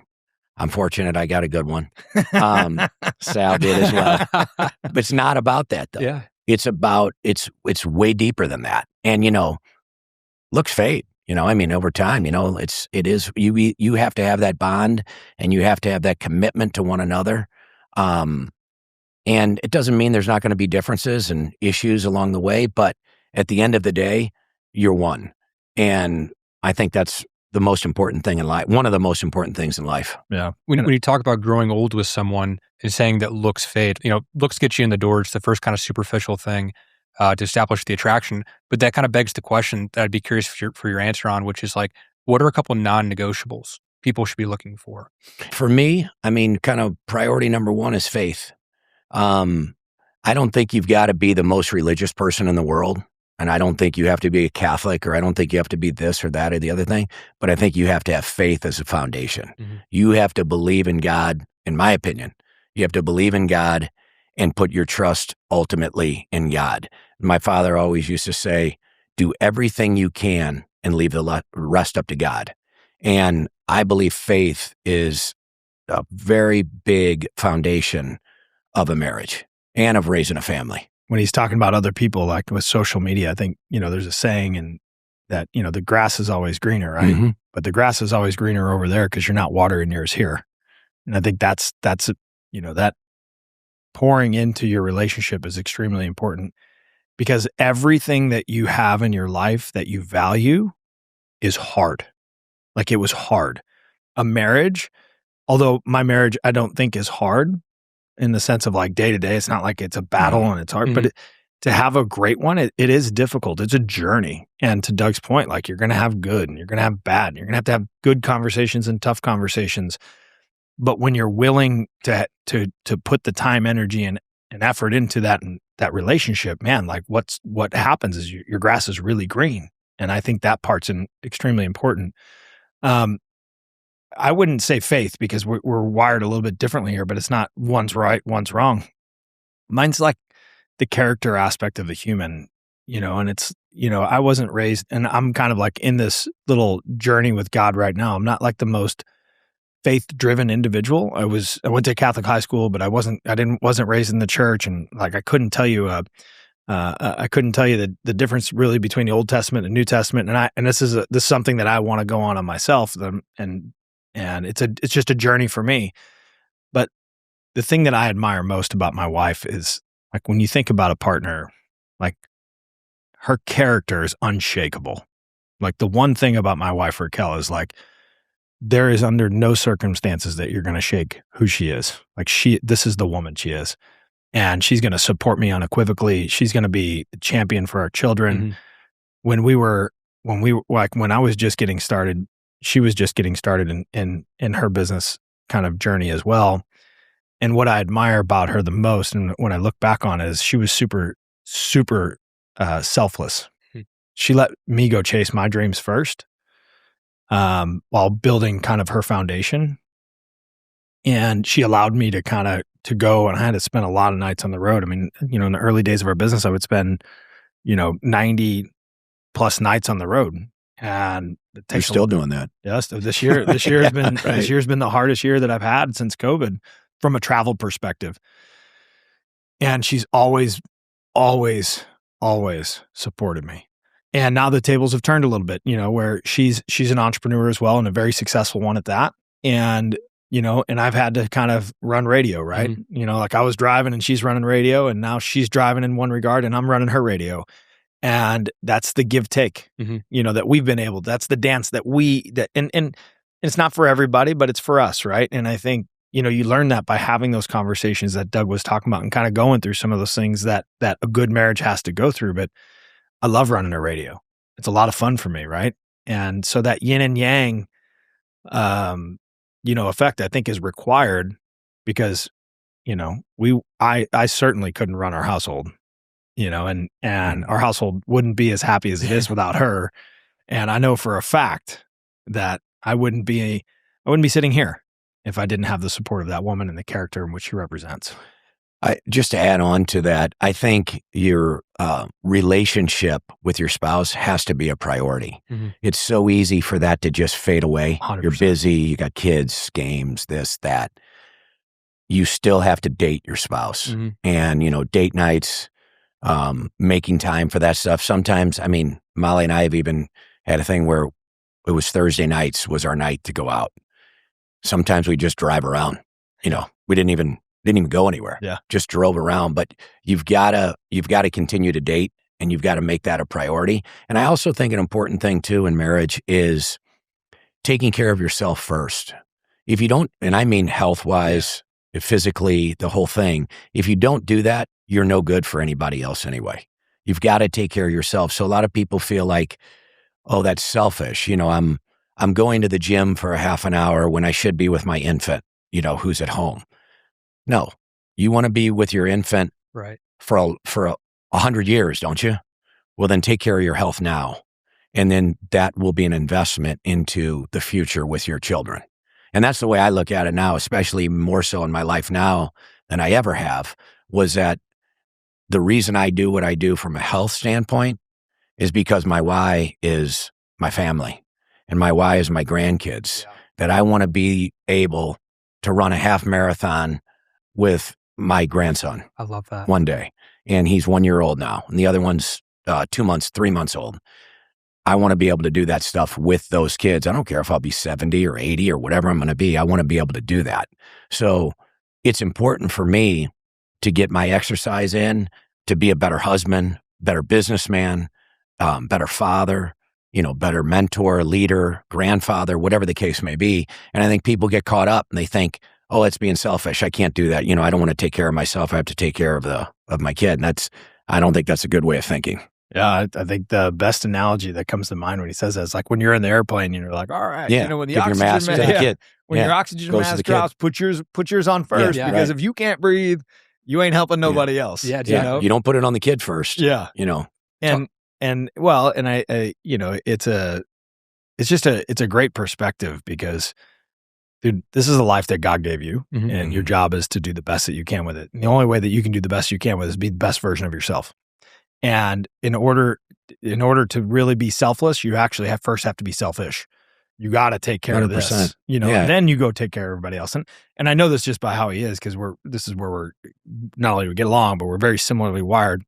I'm fortunate I got a good one. Sal did as well. But it's not about that, though. Yeah. It's about, it's way deeper than that. And, you know, looks fade. Over time, you have to have that bond and you have to have that commitment to one another. And it doesn't mean there's not going to be differences and issues along the way, but at the end of the day, you're one. And I think that's the most important thing in life. One of the most important things in life. Yeah. When you talk about growing old with someone and saying that looks fade, looks get you in the door. It's the first kind of superficial thing to establish the attraction. But that kind of begs the question that I'd be curious for your answer on, which is like, what are a couple non-negotiables people should be looking for? For me, kind of priority number one is faith. I don't think you've got to be the most religious person in the world. And I don't think you have to be a Catholic, or I don't think you have to be this or that or the other thing, but I think you have to have faith as a foundation. Mm-hmm. You have to believe in God, in my opinion. You have to believe in God and put your trust ultimately in God. My father always used to say, do everything you can and leave the rest up to God. And I believe faith is a very big foundation of a marriage and of raising a family. When he's talking about other people, like with social media, I think, there's a saying and that, the grass is always greener, right? Mm-hmm. But the grass is always greener over there because you're not watering yours here. And I think that's that pouring into your relationship is extremely important, because everything that you have in your life that you value is hard. Like, it was hard. A marriage, although my marriage I don't think is hard, in the sense of like day to day, it's not like it's a battle and it's hard, but to have a great one, it is difficult. It's a journey. And to Doug's point, like, you're going to have good and you're going to have bad, and you're going to have good conversations and tough conversations. But when you're willing to put the time, energy, and effort into that relationship, man, like what happens is your grass is really green. And I think that part's extremely important. I wouldn't say faith, because we're wired a little bit differently here, but it's not one's right, one's wrong. Mine's like the character aspect of the human, and it's, I wasn't raised, and I'm kind of like in this little journey with God right now. I'm not like the most faith-driven individual. I went to Catholic high school, but I wasn't raised in the church, and like I couldn't tell you the difference really between the Old Testament and New Testament. And this is something that I want to go on myself, and it's just a journey for me. But the thing that I admire most about my wife is, like, when you think about a partner, like, her character is unshakable. Like, the one thing about my wife, Raquel, is like, there is under no circumstances that you're going to shake who she is. Like, this is the woman she is. And she's going to support me unequivocally. She's going to be the champion for our children. Mm-hmm. When I was just getting started, she was just getting started in her business kind of journey as well. And what I admire about her the most, and when I look back on it, is she was super, super selfless. Mm-hmm. She let me go chase my dreams first, while building kind of her foundation. And she allowed me to go, and I had to spend a lot of nights on the road. I mean, in the early days of our business, I would spend, 90 plus nights on the road. And you're still doing that. Yes. This year has been, right. This year's been the hardest year that I've had since COVID from a travel perspective. And she's always, always, always supported me. And now the tables have turned a little bit, where she's an entrepreneur as well, and a very successful one at that. And, and I've had to kind of run radio, right? Mm-hmm. Like, I was driving and she's running radio, and now she's driving in one regard and I'm running her radio. And that's the give take, mm-hmm. That we've been able, that's the dance and it's not for everybody, but it's for us. Right. And I think, you learn that by having those conversations that Doug was talking about, and kind of going through some of those things that a good marriage has to go through. But I love running a radio. It's a lot of fun for me. Right. And so that yin and yang, effect, I think, is required, because, I certainly couldn't run our household, and our household wouldn't be as happy as it is without her. And I know for a fact that I wouldn't be sitting here if I didn't have the support of that woman and the character in which she represents. Just to add on to that, I think your relationship with your spouse has to be a priority. Mm-hmm. It's so easy for that to just fade away. 100%. You're busy, you got kids, games, this, that. You still have to date your spouse. Mm-hmm. And, date nights, making time for that stuff. Sometimes, Molly and I have even had a thing where it was Thursday nights was our night to go out. Sometimes we just drive around. We didn't even go anywhere. Yeah. Just drove around. But you've got to continue to date, and you've got to make that a priority. And I also think an important thing too in marriage is taking care of yourself first. If you don't, and I mean health-wise, physically, the whole thing, if you don't do that, you're no good for anybody else anyway. You've got to take care of yourself. So a lot of people feel like, oh, that's selfish. I'm going to the gym for a half an hour when I should be with my infant, who's at home. No, you want to be with your infant right for 100 years, don't you? Well, then take care of your health now. And then that will be an investment into the future with your children. And that's the way I look at it now, especially more so in my life now than I ever have, was that the reason I do what I do from a health standpoint is because my why is my family and my why is my grandkids, that I want to be able to run a half marathon with my grandson. I love that. One day. And he's 1 year old now. And the other one's 2 months, 3 months old. I want to be able to do that stuff with those kids. I don't care if I'll be 70 or 80 or whatever I'm going to be. I want to be able to do that. So it's important for me to get my exercise in, to be a better husband, better businessman, better father, better mentor, leader, grandfather, whatever the case may be. And I think people get caught up and they think, oh, it's being selfish. I can't do that. I don't want to take care of myself. I have to take care of my kid. And I don't think that's a good way of thinking. Yeah, I think the best analogy that comes to mind when he says that is like when you're in the airplane and you're like, all right, when the give oxygen your mask to the kid. When your oxygen Goes to mask the drops, put yours on first, because if you can't breathe, you ain't helping nobody else. Yeah, you don't put it on the kid first. Yeah, and it's a great perspective because, dude, this is a life that God gave you, and your job is to do the best that you can with it. And the only way that you can do the best you can with it is be the best version of yourself. And in order to really be selfless, you actually first have to be selfish. You got to take care 100%. Of this, and then you go take care of everybody else. And I know this just by how he is, because this is where we're not only we get along, but we're very similarly wired.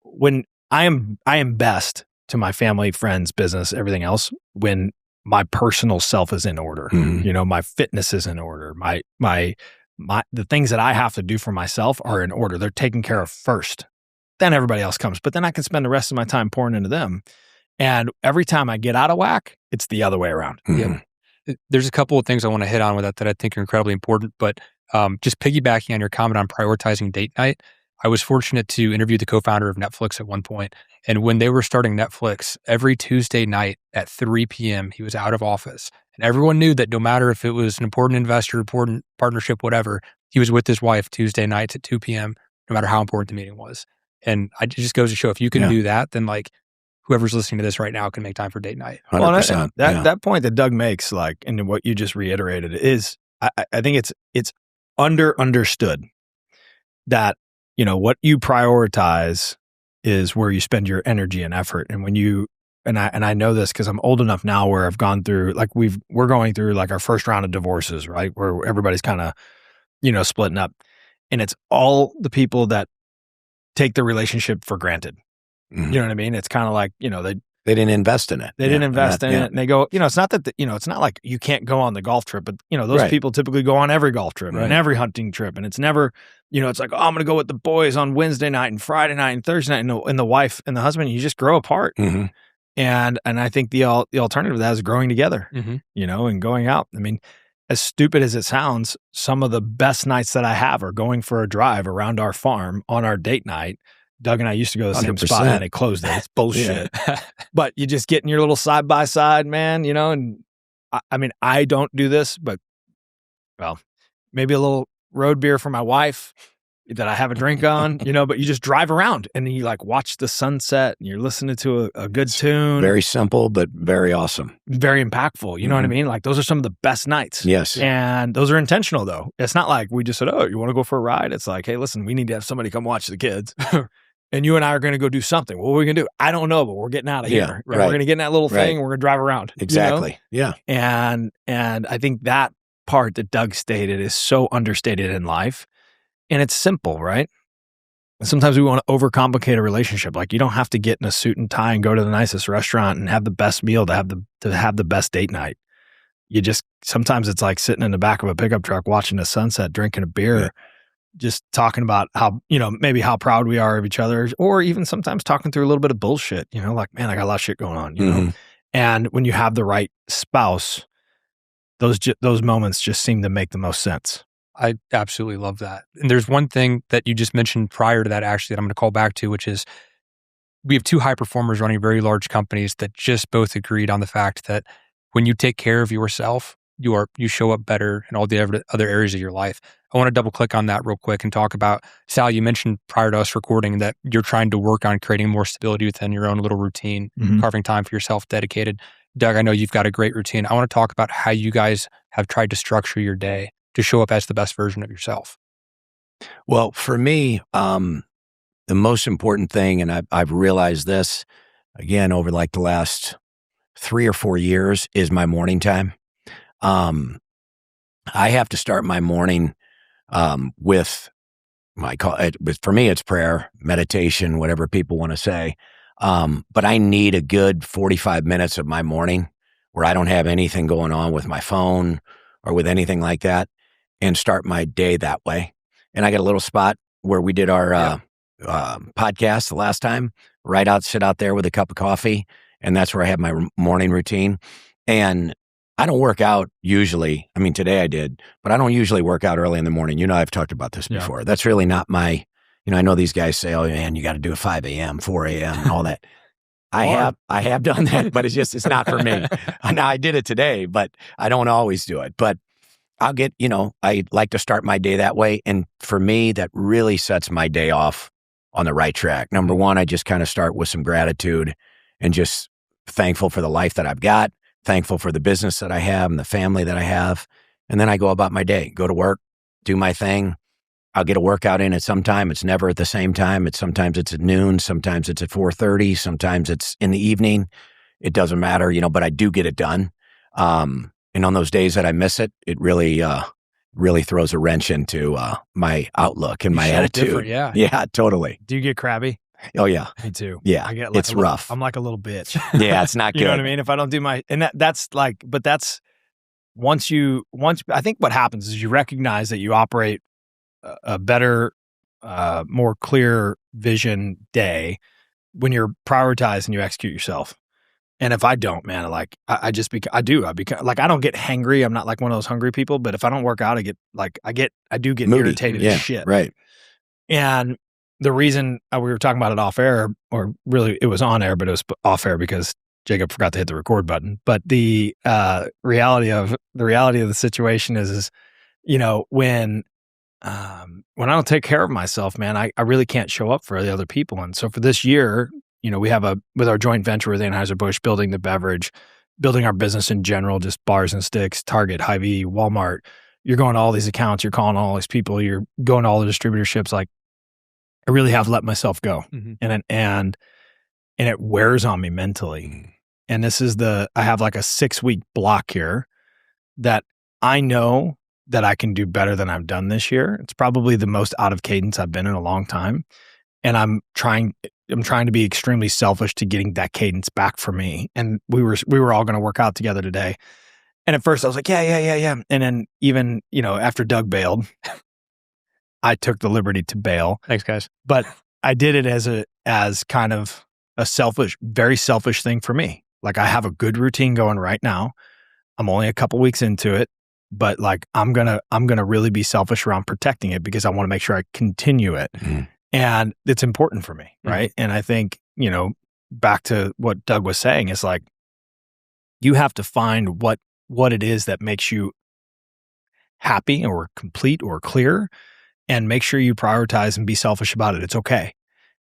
When I am best to my family, friends, business, everything else, when my personal self is in order. My fitness is in order. The things that I have to do for myself are in order. They're taken care of first. Then everybody else comes. But then I can spend the rest of my time pouring into them. And every time I get out of whack, it's the other way around. Yeah. There's a couple of things I want to hit on with that I think are incredibly important. But just piggybacking on your comment on prioritizing date night, I was fortunate to interview the co-founder of Netflix at one point. And when they were starting Netflix, every Tuesday night at 3 p.m., he was out of office. And everyone knew that no matter if it was an important investor, important partnership, whatever, he was with his wife Tuesday nights at 2 p.m., no matter how important the meeting was. And it just goes to show, if you can do that, then like whoever's listening to this right now can make time for date night. 100%. That point that Doug makes, like, and what you just reiterated, is I think it's understood that, what you prioritize is where you spend your energy and effort. And when you, and I know this because I'm old enough now where I've gone through, like we're going through like our first round of divorces, right? Where everybody's kind of, splitting up, and it's all the people that take the relationship for granted. You know what I mean? It's kind of like, they didn't invest in it. They didn't invest in it. And they go, it's not that, it's not like you can't go on the golf trip, but those people typically go on every golf trip and every hunting trip. And it's never, it's like, oh, I'm going to go with the boys on Wednesday night and Friday night and Thursday night, and the wife and the husband, you just grow apart. And I think the alternative to that is growing together, and going out. I mean, as stupid as it sounds, some of the best nights that I have are going for a drive around our farm on our date night. Doug and I used to go to the same 100%. spot and they closed it. It's bullshit. But you just get in your little side by side, man, and I mean, I don't do this, but maybe a little road beer for my wife that I have a drink on, but you just drive around and then you like watch the sunset and you're listening to a good tune. Very simple, but very awesome. Very impactful. You know what I mean? Like those are some of the best nights. Yes. And those are intentional though. It's not like we just said, oh, you want to go for a ride? It's like, hey, listen, we need to have somebody come watch the kids. And you and I are going to go do something. What are we going to do? I don't know, but we're getting out of here. Right. We're going to get in that little thing and we're going to drive around. Exactly. Yeah. And I think that part that Doug stated is so understated in life. And it's simple, right? sometimes we want to overcomplicate a relationship. Like, you don't have to get in a suit and tie and go to the nicest restaurant and have the best meal to have the best date night. Sometimes it's like sitting in the back of a pickup truck watching the sunset, drinking a beer, just talking about how, maybe how proud we are of each other, or even sometimes talking through a little bit of bullshit, like, man, I got a lot of shit going on, know? And when you have the right spouse, those moments just seem to make the most sense. I absolutely love that. And there's one thing that you just mentioned prior to that, actually, that I'm going to call back to, which is we have two high performers running very large companies that just both agreed on the fact that when you take care of yourself, you show up better in all the other areas of your life. I want to double click on that real quick and talk about, Sal, you mentioned prior to us recording that you're trying to work on creating more stability within your own little routine, carving time for yourself, dedicated. Doug, I know you've got a great routine. I want to talk about how you guys have tried to structure your day to show up as the best version of yourself. Well, for me, the most important thing, and I've realized this again over like the last 3 or 4 years, is my morning time. I have to start my morning with for me, it's prayer, meditation, whatever people want to say. But I need a good 45 minutes of my morning where I don't have anything going on with my phone or with anything like that, and start my day that way. And I got a little spot where we did our podcast the last time, sit out there with a cup of coffee. And that's where I have my morning routine. And I don't work out usually. I mean, today I did, but I don't usually work out early in the morning. I've talked about this before. That's really not my, I know these guys say, oh man, you got to do it 5 a.m., 4 a.m. and all that. I have done that, but it's not for me. Now I did it today, but I don't always do it. But I'll get, I like to start my day that way. And for me, that really sets my day off on the right track. Number one, I just kind of start with some gratitude and just thankful for the life that I've got, thankful for the business that I have and the family that I have. And then I go about my day, go to work, do my thing. I'll get a workout in at some time. It's never at the same time. Sometimes it's at noon. Sometimes it's at 4:30. Sometimes it's in the evening. It doesn't matter, but I do get it done. And on those days that I miss it, it really throws a wrench into my outlook and my attitude. Yeah. Yeah, totally. Do you get crabby? Oh, yeah. Me too. Yeah, it's rough. I'm like a little bitch. Yeah, it's not good. You know what I mean? If I don't do that's like, but that's once I think what happens is you recognize that you operate a better, more clear vision day when you're prioritized and you execute yourself. And if I don't, man, like I do like, I don't get hangry. I'm not like one of those hungry people, but if I don't work out, I do get moody, irritated as shit. Right. And the reason we were talking about it off air, or really it was on air, but it was off air because Jacob forgot to hit the record button. But the reality of the situation is, when I don't take care of myself, man, I really can't show up for the other people. And so for this year, we have with our joint venture with Anheuser-Busch, building the beverage, building our business in general, just bars and sticks, Target, Hy-Vee, Walmart. You're going to all these accounts, you're calling all these people, you're going to all the distributorships. Like, I really have let myself go. And it wears on me mentally. And this is I have like a 6-week block here that I know that I can do better than I've done this year. It's probably the most out of cadence I've been in a long time. And I'm trying to be extremely selfish to getting that cadence back for me. And we were all going to work out together today. And at first I was like, yeah. And then even, after Doug bailed, I took the liberty to bail. Thanks, guys. But I did it as kind of a very selfish thing for me. Like, I have a good routine going right now. I'm only a couple weeks into it, but like, I'm going to really be selfish around protecting it because I want to make sure I continue it. And it's important for me. Right. And I think, back to what Doug was saying, is like, you have to find what it is that makes you happy or complete or clear, and make sure you prioritize and be selfish about it. It's okay.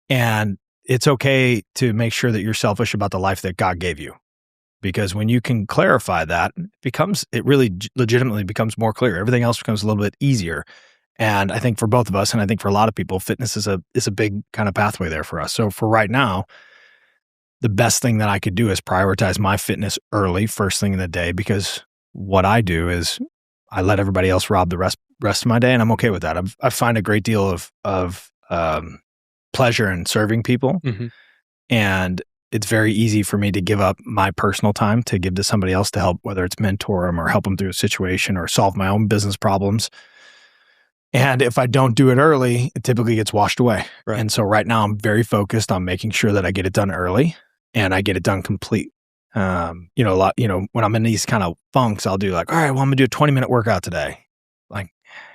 And it's okay to make sure that you're selfish about the life that God gave you. Because when you can clarify that, it really legitimately becomes more clear. Everything else becomes a little bit easier. And I think for both of us, and I think for a lot of people, fitness is a big kind of pathway there for us. So for right now, the best thing that I could do is prioritize my fitness early, first thing in the day, because what I do is I let everybody else rob the rest of my day, and I'm okay with that. I find a great deal of pleasure in serving people. Mm-hmm. And it's very easy for me to give up my personal time to give to somebody else to help, whether it's mentor them or help them through a situation or solve my own business problems. And if I don't do it early, it typically gets washed away. Right. And so right now I'm very focused on making sure that I get it done early and I get it done complete. When I'm in these kind of funks, I'll do like, all right, well, I'm gonna do a 20-minute workout today.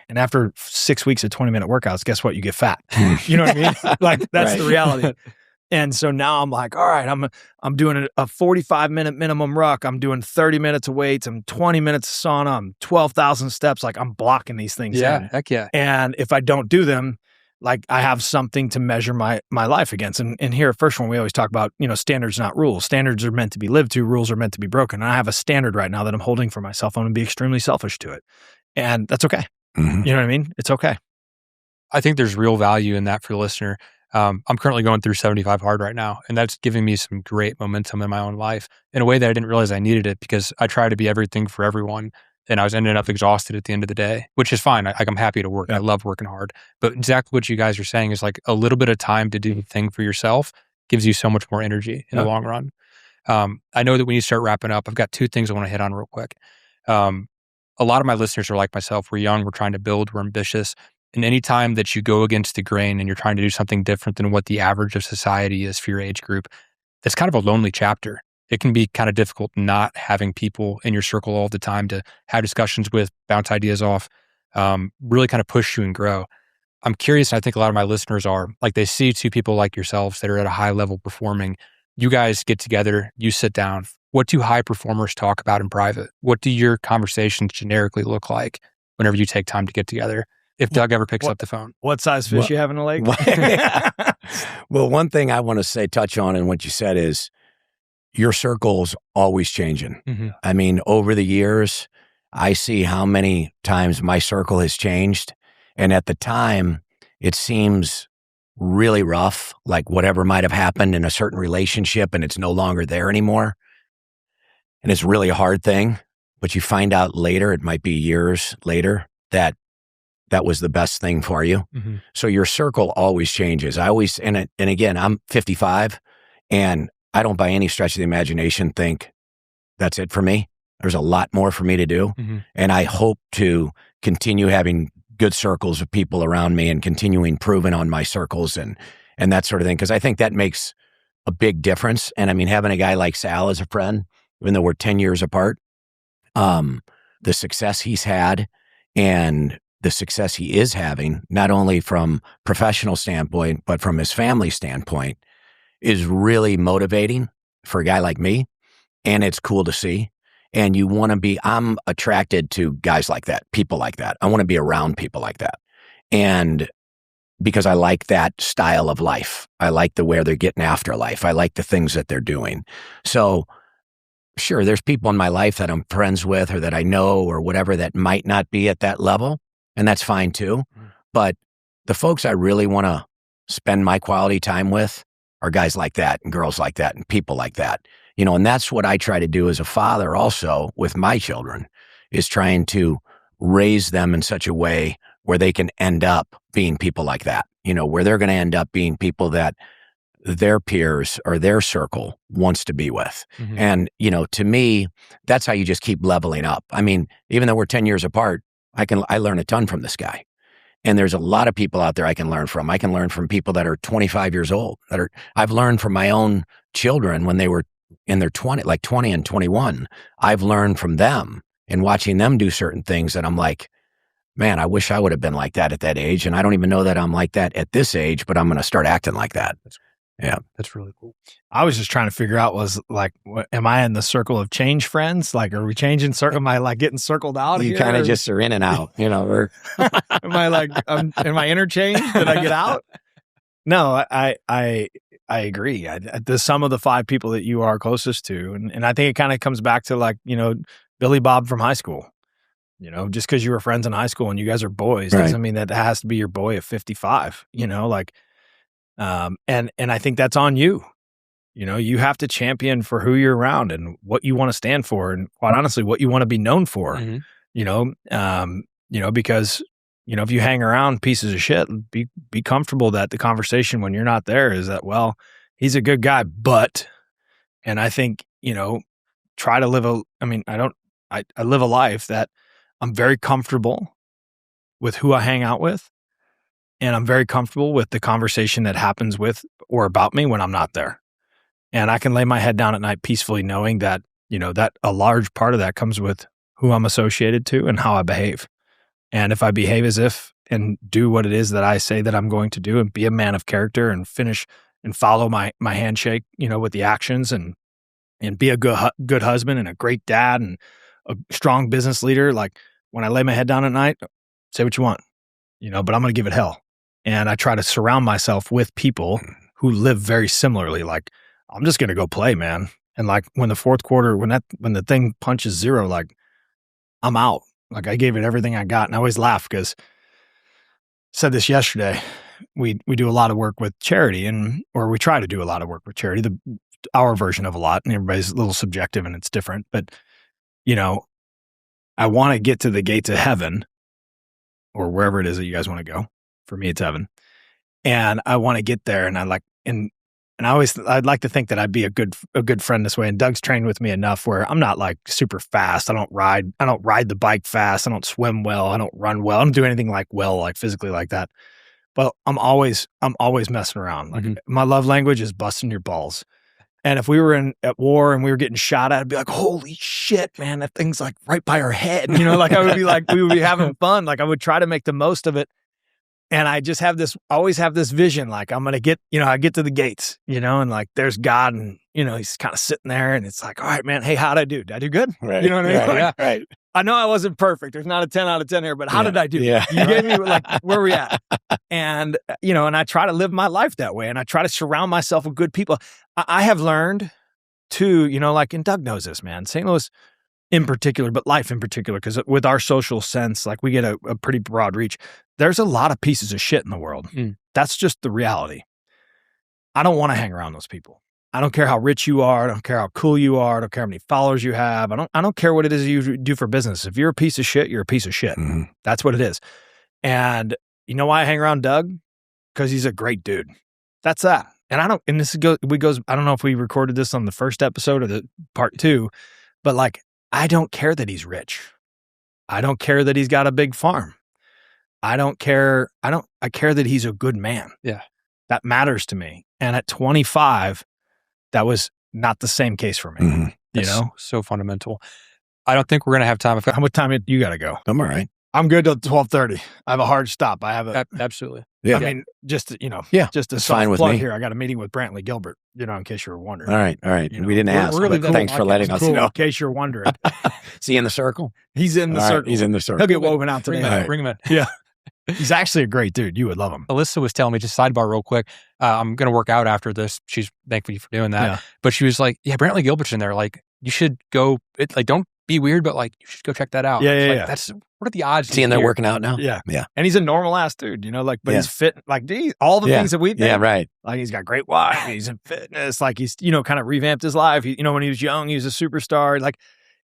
And after 6 weeks of 20-minute workouts, guess what? You get fat. You know what I mean? Like that's the reality. And so now I'm like, all right, I'm doing a 45-minute minimum ruck. I'm doing 30 minutes of weights. I'm 20 minutes of sauna. I'm 12,000 steps. Like I'm blocking these things in. Heck yeah. And if I don't do them, like I have something to measure my life against. And here at First One, we always talk about, standards, not rules. Standards are meant to be lived to. Rules are meant to be broken. And I have a standard right now that I'm holding for myself. I'm going to be extremely selfish to it. And that's okay. Mm-hmm. You know what I mean? It's okay. I think there's real value in that for the listener. I'm currently going through 75 hard right now, and that's giving me some great momentum in my own life in a way that I didn't realize I needed it because I try to be everything for everyone, and I was ending up exhausted at the end of the day, which is fine. I'm happy to work. Yeah. I love working hard. But exactly what you guys are saying is like a little bit of time to do the thing for yourself gives you so much more energy in the long run. I know that when you start wrapping up, I've got 2 things I want to hit on real quick. A lot of my listeners are like myself. We're young, we're trying to build, we're ambitious. And any time that you go against the grain and you're trying to do something different than what the average of society is for your age group, it's kind of a lonely chapter. It can be kind of difficult not having people in your circle all the time to have discussions with, bounce ideas off, really kind of push you and grow. I'm curious, and I think a lot of my listeners are, like they see 2 people like yourselves that are at a high level performing. You guys get together, you sit down. What do high performers talk about in private? What do your conversations generically look like whenever you take time to get together? If Doug ever picks up the phone. What size fish you have in the lake? Well, one thing I want to touch on in what you said is your circle's always changing. Mm-hmm. I mean, over the years, I see how many times my circle has changed. And at the time, it seems really rough, like whatever might have happened in a certain relationship and it's no longer there anymore. And it's really a hard thing, but you find out later, it might be years later, that was the best thing for you. Mm-hmm. So your circle always changes. And again, I'm 55 and I don't by any stretch of the imagination think that's it for me. There's a lot more for me to do. Mm-hmm. And I hope to continue having good circles of people around me and continuing improving on my circles and that sort of thing. Cause I think that makes a big difference. And I mean, having a guy like Sal as a friend, even though we're 10 years apart, the success he's had and the success he is having, not only from professional standpoint, but from his family standpoint, is really motivating for a guy like me. And it's cool to see. And you want to be, I'm attracted to guys like that, people like that. I want to be around people like that. And because I like that style of life. I like the way they're getting after life. I like the things that they're doing. So sure, there's people in my life that I'm friends with or that I know or whatever that might not be at that level. And that's fine too. But the folks I really want to spend my quality time with are guys like that and girls like that and people like that. And that's what I try to do as a father also with my children, is trying to raise them in such a way where they can end up being people like that, where they're going to end up being people that their peers or their circle wants to be with. Mm-hmm. And, to me, that's how you just keep leveling up. I mean, even though we're 10 years apart, I learn a ton from this guy. And there's a lot of people out there I can learn from. I can learn from people that are 25 years old, I've learned from my own children when they were in their 20 and 21. I've learned from them and watching them do certain things that I'm like, man, I wish I would have been like that at that age. And I don't even know that I'm like that at this age, but I'm going to start acting like that. Yeah. That's really cool. I was just trying to figure out am I in the circle of change friends? Like, are we changing circle? Am I like getting circled out? You kind of just are in and out, or am I like, am I interchanged? Did I get out? No, I agree. The sum of the 5 people that you are closest to. And I think it kind of comes back to Billy Bob from high school. Just because you were friends in high school and you guys are boys doesn't mean that has to be your boy at 55, and I think that's on you. You have to champion for who you're around and what you want to stand for, and quite honestly, what you want to be known for. Mm-hmm. Because if you hang around pieces of shit, be comfortable that the conversation when you're not there is that, well, he's a good guy, and I think, try to live I live a life that I'm very comfortable with who I hang out with, and I'm very comfortable with the conversation that happens with or about me when I'm not there. And I can lay my head down at night peacefully knowing that, that a large part of that comes with who I'm associated to and how I behave. And if I behave as if and do what it is that I say that I'm going to do and be a man of character and finish and follow my handshake, with the actions and be a good husband and a great dad and a strong business leader, like when I lay my head down at night, say what you want, but I'm going to give it hell. And I try to surround myself with people who live very similarly. Like, I'm just going to go play, man. And like when the fourth quarter, when the thing punches zero, like I'm out. Like I gave it everything I got. And I always laugh because I said this yesterday. We do a lot of work with charity or we try to do a lot of work with charity, our version of a lot, and everybody's a little subjective and it's different. But, I want to get to the gates of heaven or wherever it is that you guys want to go. For me, it's heaven. And I want to get there. And I'd like to think that I'd be a good friend this way. And Doug's trained with me enough where I'm not like super fast. I don't ride the bike fast. I don't swim well. I don't run well. I don't do anything like physically like that. But I'm always messing around. Like my love language is busting your balls. And if we were at war and we were getting shot at, I'd be like, holy shit, man, that thing's like right by our head. Like I would be like, we would be having fun. Like I would try to make the most of it. And I just always have this vision, like I'm going to get, I get to the gates, and like there's God and, he's kind of sitting there and it's like, all right, man, hey, how'd I do? Did I do good? Right. You know what I mean? Right, Like, right. I know I wasn't perfect. There's not a 10 out of 10 here, but how did I do? Yeah. You gave me like, where we at? And, and I try to live my life that way. And I try to surround myself with good people. I have learned too, like, and Doug knows this, man, St. Louis in particular, but life in particular, because with our social sense, like we get a pretty broad reach. There's a lot of pieces of shit in the world. That's just the reality. I don't want to hang around those people. I don't care how rich you are. I don't care how cool you are. I don't care how many followers you have. I don't care what it is you do for business. If you're a piece of shit, you're a piece of shit. That's what it is. And you know why I hang around Doug? Because he's a great dude. That's that. And I don't know if we recorded this on the first episode or the part 2, but like, I don't care that he's rich. I don't care that he's got a big farm. I care that he's a good man. Yeah. That matters to me. And at 25, that was not the same case for me. That's so fundamental. I don't think we're going to have time. How much time you got to go? I'm all right. I'm good till 12:30. I have a hard stop. Absolutely. Yeah. I mean, just a it's soft fine with plug me. here. I got a meeting with Brantley Gilbert, in case you were wondering. All right. We didn't ask. We're really but thanks for letting us know. In case you're wondering. Is he in the circle? He's in the circle. Right, he's in the circle. He'll get woven out today. Bring him in. Yeah. He's actually a great dude. You would love him. Alyssa was telling me, just sidebar real quick, I'm going to work out after this. She's thankful for doing that. Yeah. But she was like, Brantley Gilbert's in there. Like, you should go, don't be weird, but like, you should go check that out. Yeah. What are the odds? Is he in there working out now? Yeah. Yeah. And he's a normal ass dude, but he's fit. Like, all the things that we think. Yeah, right. Like, he's got great wife. He's in fitness. Like, he's, kind of revamped his life. When he was young, he was a superstar. Like,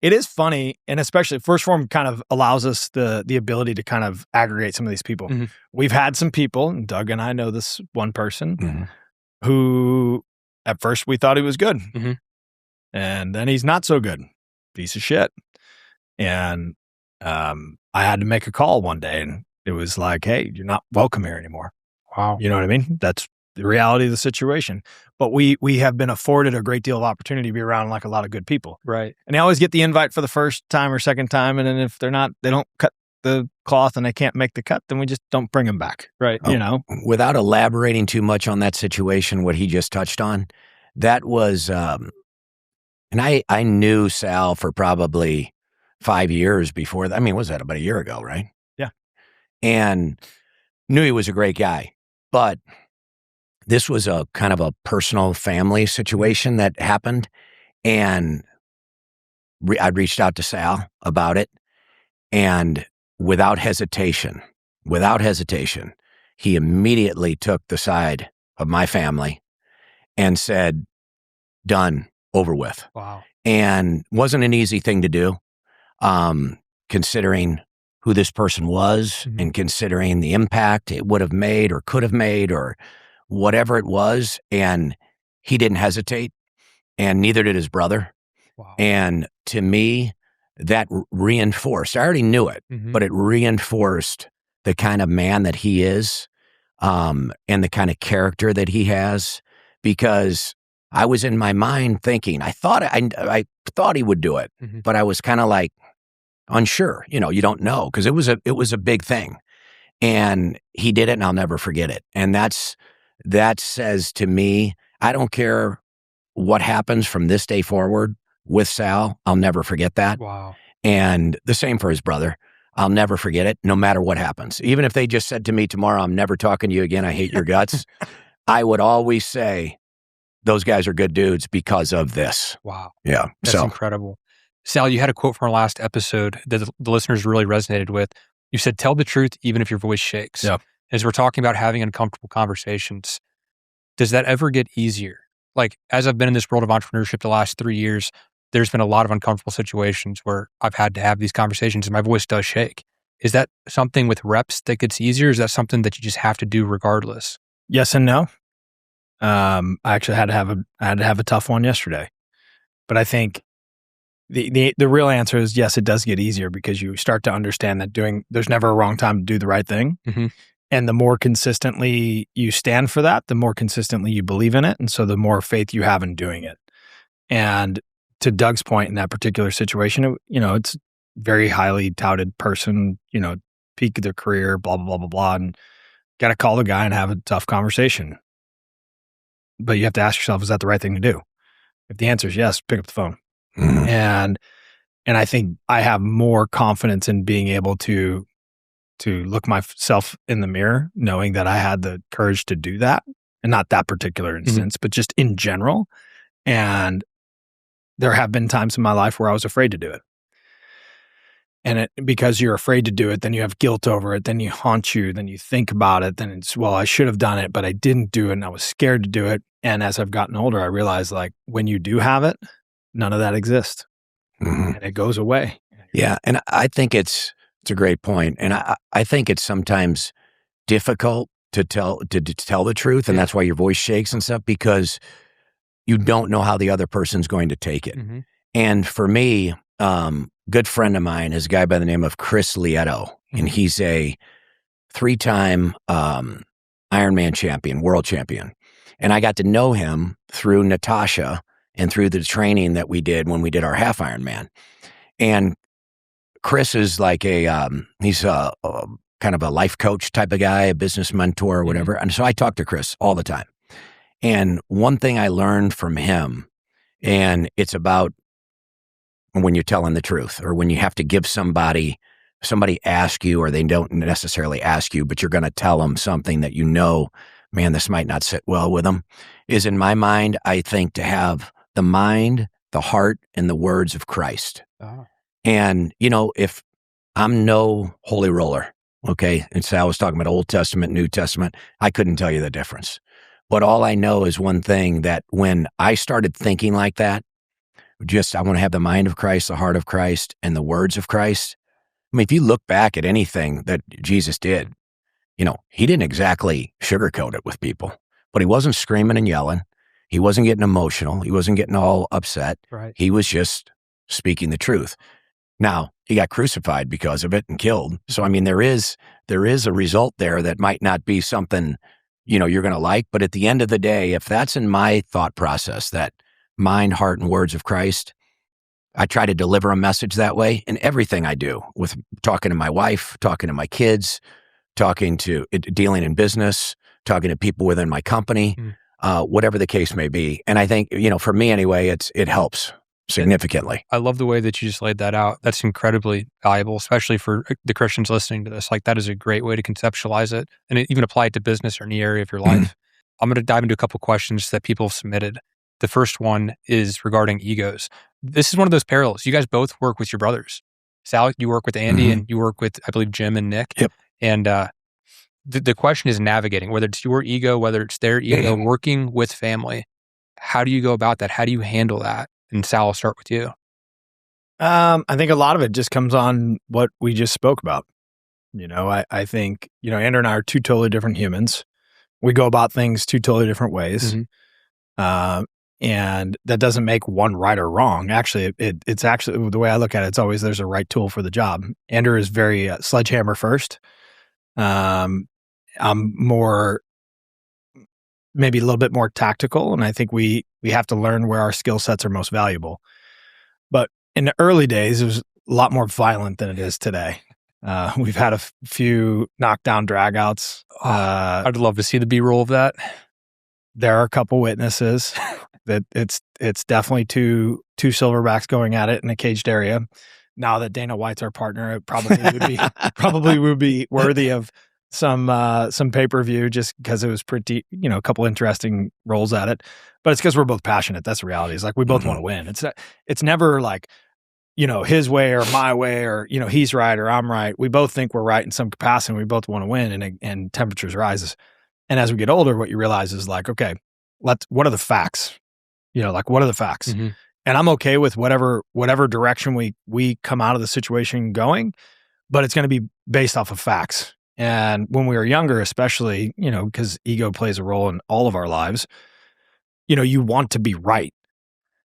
it is funny, and especially Phorm kind of allows us the ability to kind of aggregate some of these people. We've had some people, and Doug and I know this one person, who at first we thought he was good. And then he's not so good. Piece of shit. And I had to make a call one day, and it was like, hey, you're not welcome here anymore. Wow. You know what I mean? That's the reality of the situation. But we have been afforded a great deal of opportunity to be around like a lot of good people. Right. And they always get the invite for the first time or second time. And then if they don't cut the cloth and they can't make the cut, then we just don't bring them back. Right. Without elaborating too much on that situation, what he just touched on, that was, and I knew Sal for probably 5 years before that. I mean, was that about a year ago, right? Yeah. And knew he was a great guy, but this was a kind of a personal family situation that happened. And I reached out to Sal about it. And without hesitation, he immediately took the side of my family and said, done, over with. Wow. And wasn't an easy thing to do, considering who this person was and considering the impact it would have made or could have made or whatever it was. And he didn't hesitate, and neither did his brother. Wow. And to me, that reinforced, I already knew it, but it reinforced the kind of man that he is, and the kind of character that he has, because I was in my mind thinking, I thought he would do it, but I was kind of like unsure. You don't know, because it was a big thing, and he did it, and I'll never forget it. And that says to me, I don't care what happens from this day forward with Sal, I'll never forget that. Wow. And the same for his brother. I'll never forget it, no matter what happens. Even if they just said to me tomorrow, I'm never talking to you again, I hate your guts, I would always say, those guys are good dudes because of this. Wow. Yeah. That's incredible. Sal, you had a quote from our last episode that the listeners really resonated with. You said, tell the truth even if your voice shakes. Yeah. As we're talking about having uncomfortable conversations, does that ever get easier? Like, as I've been in this world of entrepreneurship the last 3 years, there's been a lot of uncomfortable situations where I've had to have these conversations and my voice does shake. Is that something with reps that gets easier? Is that something that you just have to do regardless? Yes and no. I actually had to have a tough one yesterday, but I think the real answer is yes, it does get easier, because you start to understand that there's never a wrong time to do the right thing. And the more consistently you stand for that, the more consistently you believe in it. And so the more faith you have in doing it. And to Doug's point, in that particular situation, it's very highly touted person, peak of their career, blah, blah, blah, blah, blah. And got to call the guy and have a tough conversation. But you have to ask yourself, is that the right thing to do? If the answer is yes, pick up the phone. And I think I have more confidence in being able to look myself in the mirror, knowing that I had the courage to do that, and not that particular instance, but just in general. And there have been times in my life where I was afraid to do it. And because you're afraid to do it, then you have guilt over it, then you haunt you, then you think about it, then it's, well, I should have done it, but I didn't do it, and I was scared to do it. And as I've gotten older, I realized, like, when you do have it, none of that exists. And it goes away. Yeah. And I think it's a great point. And I think it's sometimes difficult to tell the truth. And that's why your voice shakes and stuff, because you don't know how the other person's going to take it. And for me, good friend of mine is a guy by the name of Chris Lieto, and he's a 3-time Ironman champion, world champion. And I got to know him through Natasha and through the training that we did when we did our half Ironman. And Chris is like he's a kind of a life coach type of guy, a business mentor or whatever. And so I talk to Chris all the time. And one thing I learned from him, and it's about when you're telling the truth, or when you have to give somebody ask you, or they don't necessarily ask you, but you're going to tell them something that man, this might not sit well with them, is, in my mind, I think, to have the mind, the heart, and the words of Christ. And, if I'm no holy roller, okay, and Sal was talking about Old Testament, New Testament, I couldn't tell you the difference. But all I know is one thing, that when I started thinking like that, I want to have the mind of Christ, the heart of Christ, and the words of Christ. I mean, if you look back at anything that Jesus did, he didn't exactly sugarcoat it with people, but he wasn't screaming and yelling. He wasn't getting emotional. He wasn't getting all upset. Right. He was just speaking the truth. Now, he got crucified because of it and killed. So, I mean, there is a result there that might not be something, you're going to like. But at the end of the day, if that's in my thought process, that mind, heart, and words of Christ, I try to deliver a message that way in everything I do, with talking to my wife, talking to my kids, dealing in business, talking to people within my company, whatever the case may be. And I think, for me anyway, it helps significantly. I love the way that you just laid that out. That's incredibly valuable, especially for the Christians listening to this. Like, that is a great way to conceptualize it, and even apply it to business or any area of your life. I'm going to dive into a couple questions that people have submitted. The first one is regarding egos. This is one of those parallels. You guys both work with your brothers. Sal, you work with Andy, and you work with, I believe, Jim and Nick. Yep. And the question is navigating, whether it's your ego, whether it's their ego, working with family. How do you go about that? How do you handle that? And Sal, I'll start with you. I think a lot of it just comes on what we just spoke about. I think, Andrew and I are two totally different humans. We go about things two totally different ways. And that doesn't make one right or wrong. Actually, it's actually, the way I look at it, it's always there's a right tool for the job. Andrew is very sledgehammer first. I'm more, maybe a little bit more tactical. And I think we have to learn where our skill sets are most valuable. But in the early days, it was a lot more violent than it is today. We've had a few knockdown dragouts. I'd love to see the B-roll of that. There are a couple witnesses that it's definitely two silverbacks going at it in a caged area. Now that Dana White's our partner, it probably would be worthy of some pay-per-view just because it was pretty, a couple interesting rolls at it. But it's because we're both passionate. That's the reality. It's like we both want to win. It's never like, his way or my way or, he's right or I'm right. We both think we're right in some capacity. We both want to win and temperatures rises. And as we get older, what you realize is like, okay, what are the facts? What are the facts? And I'm okay with whatever direction we come out of the situation going, but it's going to be based off of facts. And when we were younger, especially, because ego plays a role in all of our lives, you want to be right.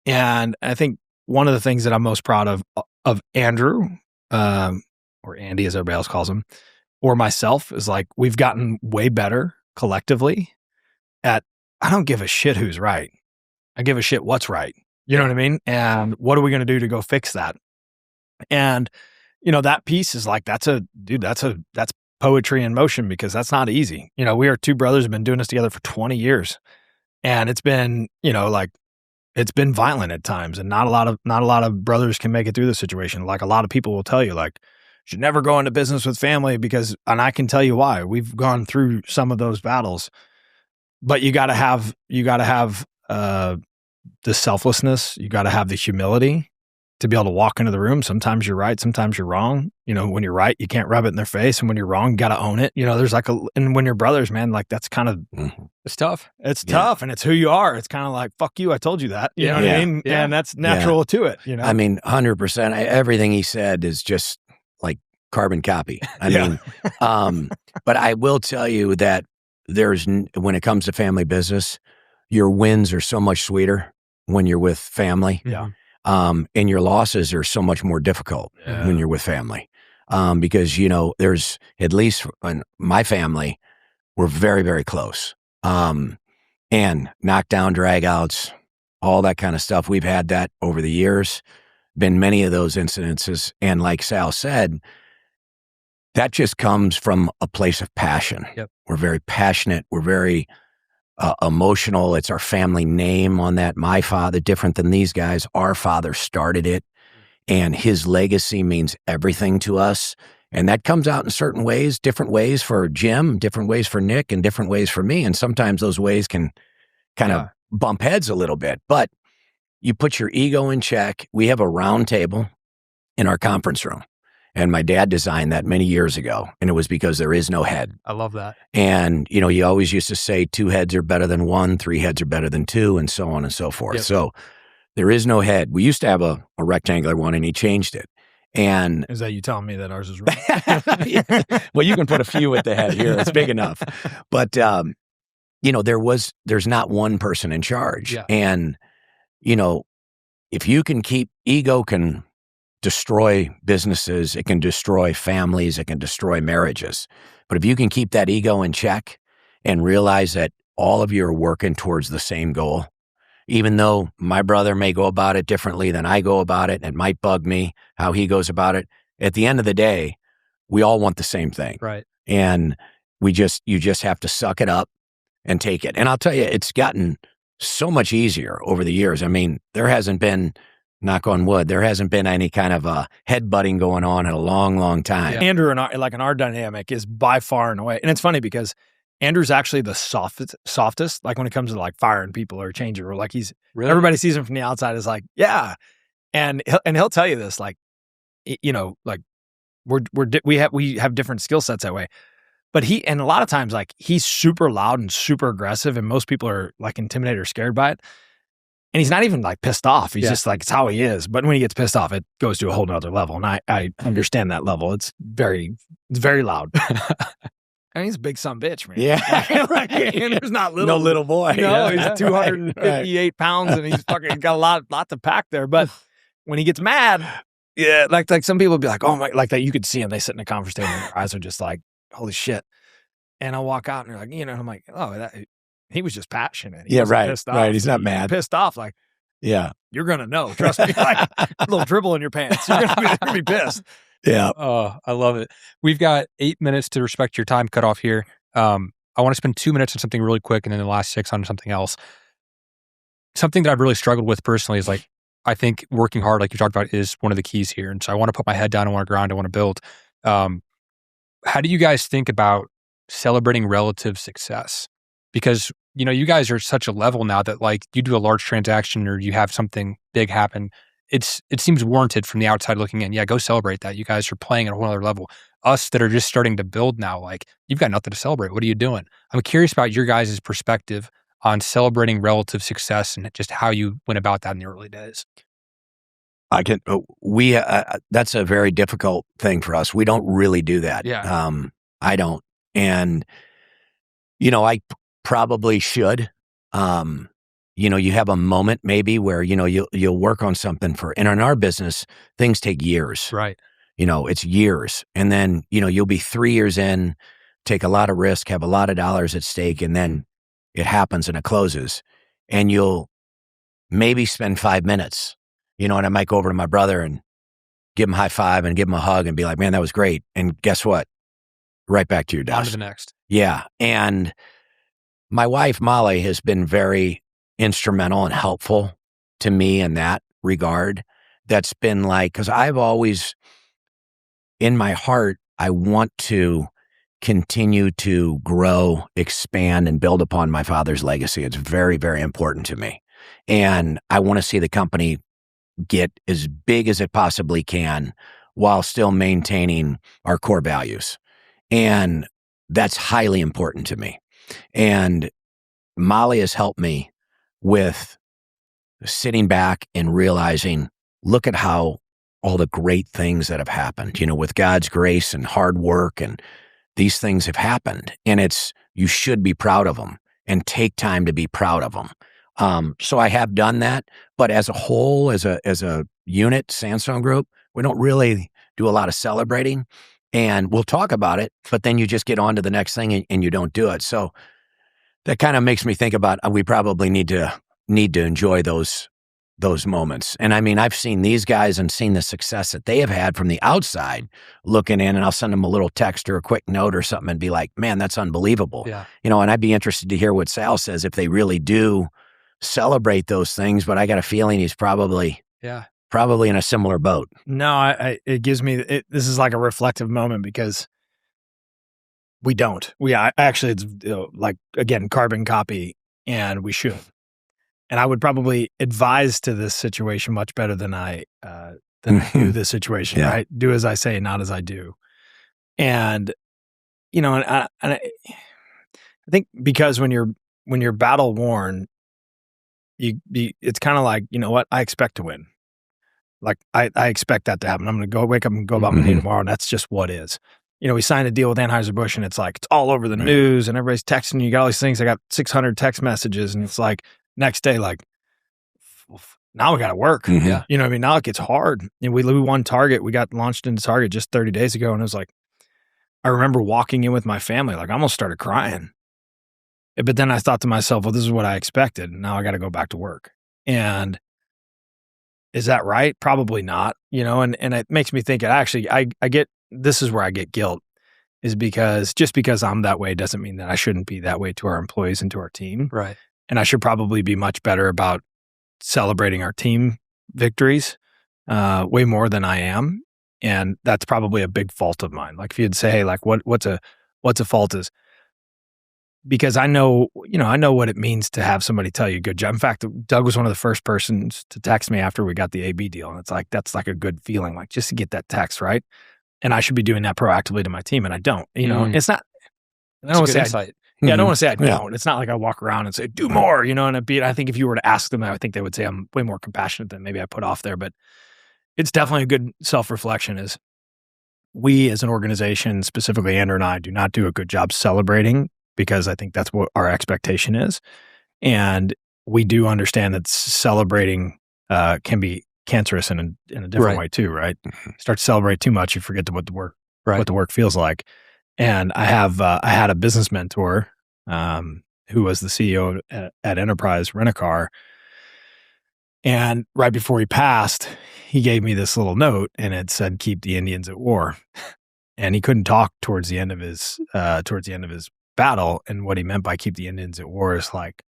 And I think one of the things that I'm most proud of Andrew, or Andy, as everybody else calls him, or myself, is like, we've gotten way better collectively at, I don't give a shit who's right. I give a shit what's right. You know what I mean? And what are we going to do to go fix that? And, that piece is like, that's poetry in motion, because that's not easy. We are two brothers who've been doing this together for 20 years. And it's been, it's been violent at times, and not a lot of brothers can make it through the situation. Like a lot of people will tell you, like, you should never go into business with family and I can tell you why. We've gone through some of those battles, but you got to have the selflessness. You got to have the humility to be able to walk into the room. Sometimes you're right, sometimes you're wrong. When you're right, you can't rub it in their face, and when you're wrong, you got to own it. There's and when you're brothers, man, like that's kind of, it's tough. It's tough, and it's who you are. It's kind of like, fuck you, I told you that. You know what I mean? Yeah. And that's natural to it. I mean, 100%. Everything he said is just like carbon copy. I mean, but I will tell you that when it comes to family business, your wins are so much sweeter when you're with family. Yeah. And your losses are so much more difficult when you're with family. Because, there's, at least in my family, we're very, very close. And knockdown, dragouts, all that kind of stuff. We've had that over the years, been many of those incidences. And like Sal said, that just comes from a place of passion. Yep. We're very passionate. We're very emotional. It's our family name on that. My father, different than these guys, our father started it, and his legacy means everything to us. And that comes out in certain ways, different ways for Jim, different ways for Nick, and different ways for me. And sometimes those ways can kind of bump heads a little bit, but you put your ego in check. We have a round table in our conference room, and my dad designed that many years ago, and it was because there is no head. I love that. And, you always used to say 2 heads are better than 1, 3 heads are better than 2, and so on and so forth. Yep. So there is no head. We used to have a rectangular one, and he changed it. And is that you telling me that ours is wrong? Well, you can put a few at the head here. It's big enough. But, there's not one person in charge. Yeah. And, if you can ego can destroy businesses, it can destroy families, it can destroy marriages. But if you can keep that ego in check and realize that all of you are working towards the same goal, even though my brother may go about it differently than I go about it, and it might bug me how he goes about it, at the end of the day, we all want the same thing. Right. And you just have to suck it up and take it. And I'll tell you, it's gotten so much easier over the years. I mean, there hasn't been, knock on wood, there hasn't been any kind of headbutting going on in a long, long time. Yeah. Andrew and our dynamic is by far and away. And it's funny because Andrew's actually the softest, like when it comes to like firing people or changing, or like really? Everybody sees him from the outside is like, yeah. And he'll tell you this, like, like we have different skill sets that way. But and a lot of times, like, he's super loud and super aggressive, and most people are like intimidated or scared by it. And he's not even like pissed off. He's just like, it's how he is. But when he gets pissed off, it goes to a whole nother level. And I understand that level. It's very loud. And he's a big son of a bitch, man. Yeah. And there's not little. No little boy. No, he's 258 pounds and he's fucking got a lot to pack there. But when he gets mad, like some people would be like, oh my, like that you could see him. They sit in a conversation and their eyes are just like, holy shit. And I'll walk out and they're like, I'm like, oh, he was just passionate. He wasn't pissed off. Right. He's not mad. Pissed off. Like, yeah, you're going to know. Trust me. Like a little dribble in your pants. You're going to be pissed. Yeah. Oh, I love it. We've got 8 minutes to respect your time cut off here. I want to spend 2 minutes on something really quick and then the last 6 on something else. Something that I've really struggled with personally is like, I think working hard, like you talked about, is one of the keys here. And so I want to put my head down. I want to grind. I want to build. How do you guys think about celebrating relative success? Because, you guys are such a level now that like you do a large transaction or you have something big happen. It seems warranted from the outside looking in. Yeah, go celebrate that. You guys are playing at a whole other level. Us that are just starting to build now, like you've got nothing to celebrate. What are you doing? I'm curious about your guys' perspective on celebrating relative success and just how you went about that in the early days. That's a very difficult thing for us. We don't really do that. Yeah. I don't. And, I probably should. You have a moment maybe where, you'll work on something and in our business, things take years. Right. It's years. And then, you'll be 3 years in, take a lot of risk, have a lot of dollars at stake, and then it happens and it closes. And you'll maybe spend 5 minutes, and I might go over to my brother and give him a high five and give him a hug and be like, man, that was great. And guess what? Right back to your desk. On to the next. Yeah. And my wife, Molly, has been very instrumental and helpful to me in that regard. That's been like, because I've always, in my heart, I want to continue to grow, expand, and build upon my father's legacy. It's very, very important to me. And I want to see the company get as big as it possibly can while still maintaining our core values. And that's highly important to me. And Molly has helped me with sitting back and realizing, look at how all the great things that have happened, with God's grace and hard work, and these things have happened. And you should be proud of them and take time to be proud of them. So I have done that, but as a whole, as a unit, Sansone Group, we don't really do a lot of celebrating, and we'll talk about it, but then you just get on to the next thing and you don't do it. So that kind of makes me think about, we probably need to enjoy those moments. And I mean, I've seen these guys and seen the success that they have had from the outside looking in, and I'll send them a little text or a quick note or something and be like, man, that's unbelievable. Yeah. And I'd be interested to hear what Sal says if they really do celebrate those things, but I got a feeling he's probably in a similar boat. No, it gives me, this is like a reflective moment because we don't. Actually, it's like, again, carbon copy, and we should. And I would probably advise to this situation much better than I do this situation, right? Do as I say, not as I do. And, and I think because when you're battle worn, it's kind of like, what? I expect to win. Like I expect that to happen. I'm going to wake up and go about my day tomorrow. And that's just what is. We signed a deal with Anheuser-Busch, and it's like, it's all over the news and everybody's texting you. You got all these things. I got 600 text messages, and it's like next day, like, now we got to work. Yeah. You know what I mean? Now it gets hard. And we won Target. We got launched into Target just 30 days ago. And it was like, I remember walking in with my family, like I almost started crying. But then I thought to myself, well, this is what I expected. Now I got to go back to work. And is that right? Probably not, and it makes me think I get, this is where I get guilt, is because just because I'm that way doesn't mean that I shouldn't be that way to our employees and to our team. Right. And I should probably be much better about celebrating our team victories way more than I am. And that's probably a big fault of mine. Like if you'd say, hey, like what's a fault is, because I know what it means to have somebody tell you good job. In fact, Doug was one of the first persons to text me after we got the AB deal. And it's like, that's like a good feeling, like just to get that text, right? And I should be doing that proactively to my team. And I don't, it's not, I don't say Yeah, I don't want to say I don't. It's not like I walk around and say, do more, and I think if you were to ask them, I think they would say I'm way more compassionate than maybe I put off there. But it's definitely a good self-reflection is we as an organization, specifically Andrew and I, do not do a good job celebrating because I think that's what our expectation is. And we do understand that celebrating can be cancerous in a different way too, right? Start to celebrate too much, you forget what the work feels like. And I had a business mentor who was the CEO at Enterprise Rent-A-Car. And right before he passed, he gave me this little note and it said, "Keep the Indians at war." And he couldn't talk towards the end of his battle. And what he meant by keep the Indians at war is like,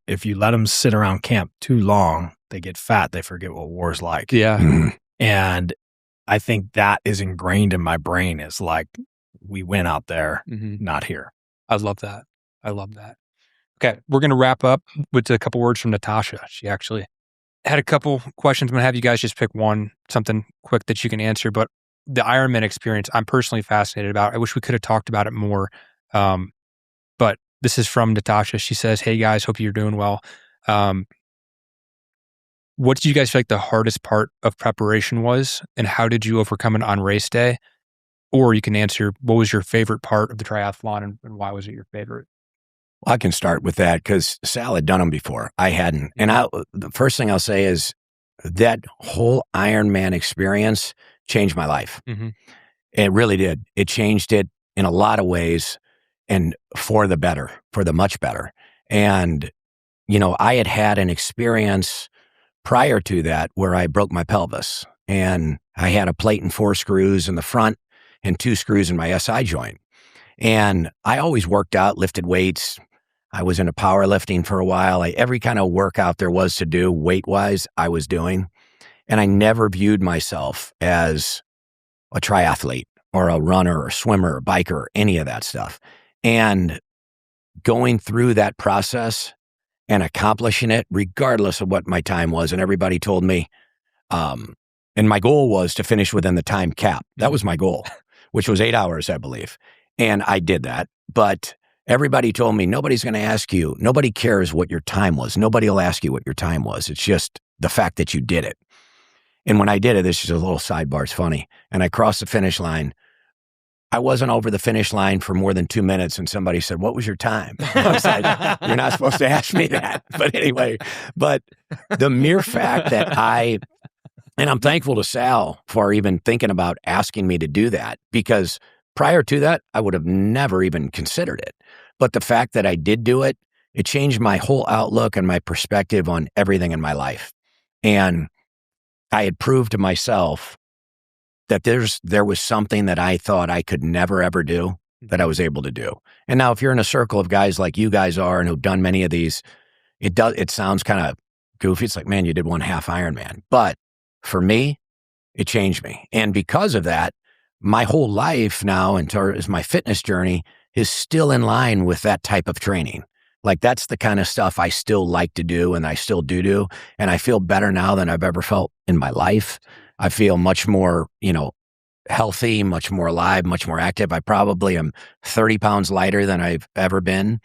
if you let them sit around camp too long, they get fat, they forget what war's like. Yeah. And I think that is ingrained in my brain is like, we win out there, not here. I love that. Okay. We're going to wrap up with a couple words from Natasha. She actually had a couple questions. I'm going to have you guys just pick one, something quick that you can answer. But the Ironman experience, I'm personally fascinated about. I wish we could have talked about it more. But this is from Natasha. She says, "Hey guys, hope you're doing well. What did you guys feel like the hardest part of preparation was, and how did you overcome it on race day?" Or you can answer, what was your favorite part of the triathlon and why was it your favorite? Well, I can start with that because Sal had done them before. I hadn't. And the first thing I'll say is that whole Ironman experience changed my life. It really did. It changed it in a lot of ways and for the better, for the much better. And, I had an experience prior to that where I broke my pelvis and I had a plate and 4 screws in the front and 2 screws in my SI joint. And I always worked out, lifted weights. I was into powerlifting for a while. Every kind of workout there was to do weight-wise, I was doing. And I never viewed myself as a triathlete or a runner or swimmer or biker or any of that stuff. And going through that process and accomplishing it, regardless of what my time was, and everybody told me, and my goal was to finish within the time cap. That was my goal, which was 8 hours, I believe. And I did that. But everybody told me, nobody's going to ask you. Nobody cares what your time was. Nobody will ask you what your time was. It's just the fact that you did it. And when I did it, this is a little sidebar, it's funny. And I crossed the finish line. I wasn't over the finish line for more than 2 minutes. And somebody said, "What was your time?" I was like, "You're not supposed to ask me that." But anyway, the mere fact that and I'm thankful to Sal for even thinking about asking me to do that, because prior to that, I would have never even considered it. But the fact that I did do it, it changed my whole outlook and my perspective on everything in my life. And I had proved to myself that there was something that I thought I could never, ever do that I was able to do. And now if you're in a circle of guys like you guys are and who've done many of these, it sounds kind of goofy. It's like, man, you did 1 half Ironman. But for me, it changed me. And because of that, my whole life now, as my fitness journey, is still in line with that type of training. Like that's the kind of stuff I still like to do and I still do. And I feel better now than I've ever felt in my life. I feel much more, healthy, much more alive, much more active. I probably am 30 pounds lighter than I've ever been.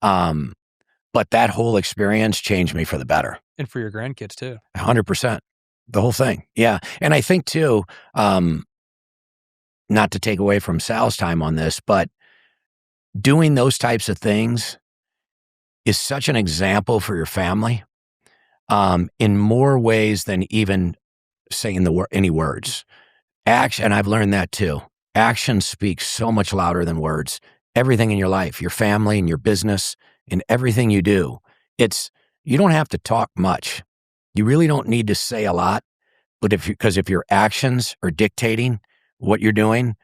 But that whole experience changed me for the better. And for your grandkids too. 100%. The whole thing. Yeah. And I think too, not to take away from Sal's time on this, but doing those types of things is such an example for your family in more ways than even saying any words. Action, and I've learned that too. Action speaks so much louder than words. Everything in your life, your family and your business and everything you do, you don't have to talk much. You really don't need to say a lot, but because if your actions are dictating what you're doing,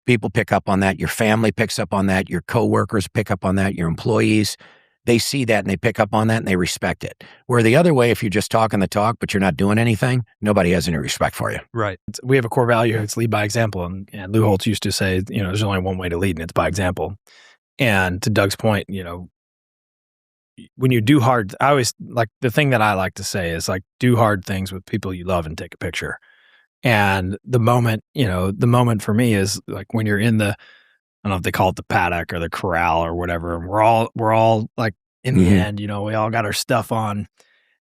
people pick up on that. Your family picks up on that. Your coworkers pick up on that. Your employees, they see that and they pick up on that and they respect it. Where the other way, if you're just talking the talk, but you're not doing anything, nobody has any respect for you. Right. We have a core value. It's lead by example. And Lou Holtz used to say, there's only one way to lead and it's by example. And to Doug's point, when you do hard, I always like the thing that I like to say is like, do hard things with people you love and take a picture. And the moment for me is like when you're in the don't know if they call it the paddock or the corral or whatever. And we're all like in the end, you know, we all got our stuff on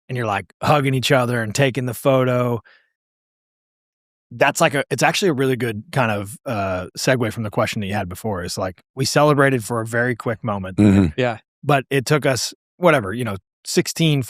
and you're like hugging each other and taking the photo. That's it's actually a really good kind of segue from the question that you had before. It's like we celebrated for a very quick moment. Yeah. But it took us, whatever, 16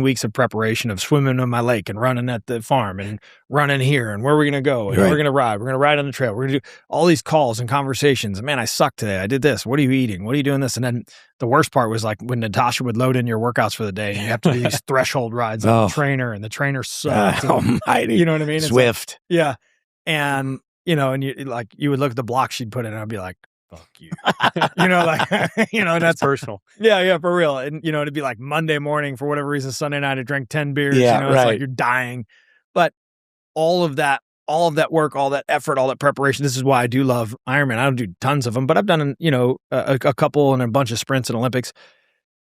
weeks of preparation of swimming on my lake and running at the farm and running here and where we're going to go and we're going to ride. We're going to ride on the trail. We're going to do all these calls and conversations. Man, I sucked today. I did this. What are you eating? What are you doing this? And then the worst part was like when Natasha would load in your workouts for the day and you have to do these threshold rides on the trainer and the trainer sucked. Almighty. You know what I mean? Swift. Like, yeah. And, and you would look at the block she'd put in and I'd be like, fuck you. That's personal. Yeah, for real. And, it'd be like Monday morning for whatever reason, Sunday night, I drank 10 beers. Yeah, It's like you're dying. But all of that work, all that effort, all that preparation, this is why I do love Ironman. I don't do tons of them, but I've done, a couple and a bunch of sprints and Olympics.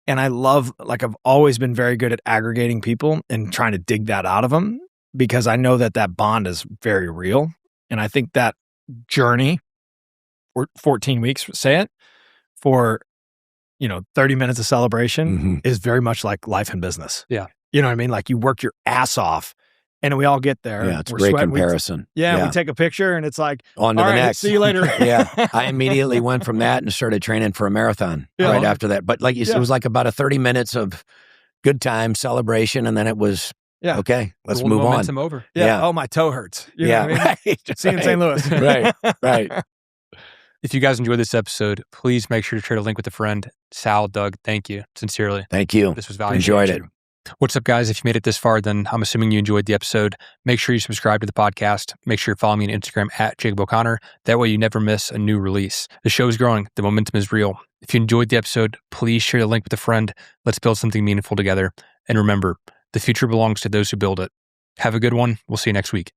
And I love, I've always been very good at aggregating people and trying to dig that out of them because I know that bond is very real. And I think that journey, 14 weeks, say it, for, 30 minutes of celebration is very much like life and business. Yeah. You know what I mean? Like you work your ass off and we all get there. Yeah, it's a great comparison. We take a picture and it's like, on to the next. See you later. Yeah. I immediately went from that and started training for a marathon right after that. But like you said, it was like about 30 minutes of good time, celebration, and then it was, okay, let's move on. Momentum over. Yeah. Oh, my toe hurts. You know what I mean? Right. See you in St. Louis. Right. If you guys enjoyed this episode, please make sure to share the link with a friend. Sal, Doug, thank you. Sincerely. Thank you. This was valuable. Enjoyed it. What's up, guys? If you made it this far, then I'm assuming you enjoyed the episode. Make sure you subscribe to the podcast. Make sure you're following me on Instagram at Jacob O'Connor. That way you never miss a new release. The show is growing. The momentum is real. If you enjoyed the episode, please share the link with a friend. Let's build something meaningful together. And remember, the future belongs to those who build it. Have a good one. We'll see you next week.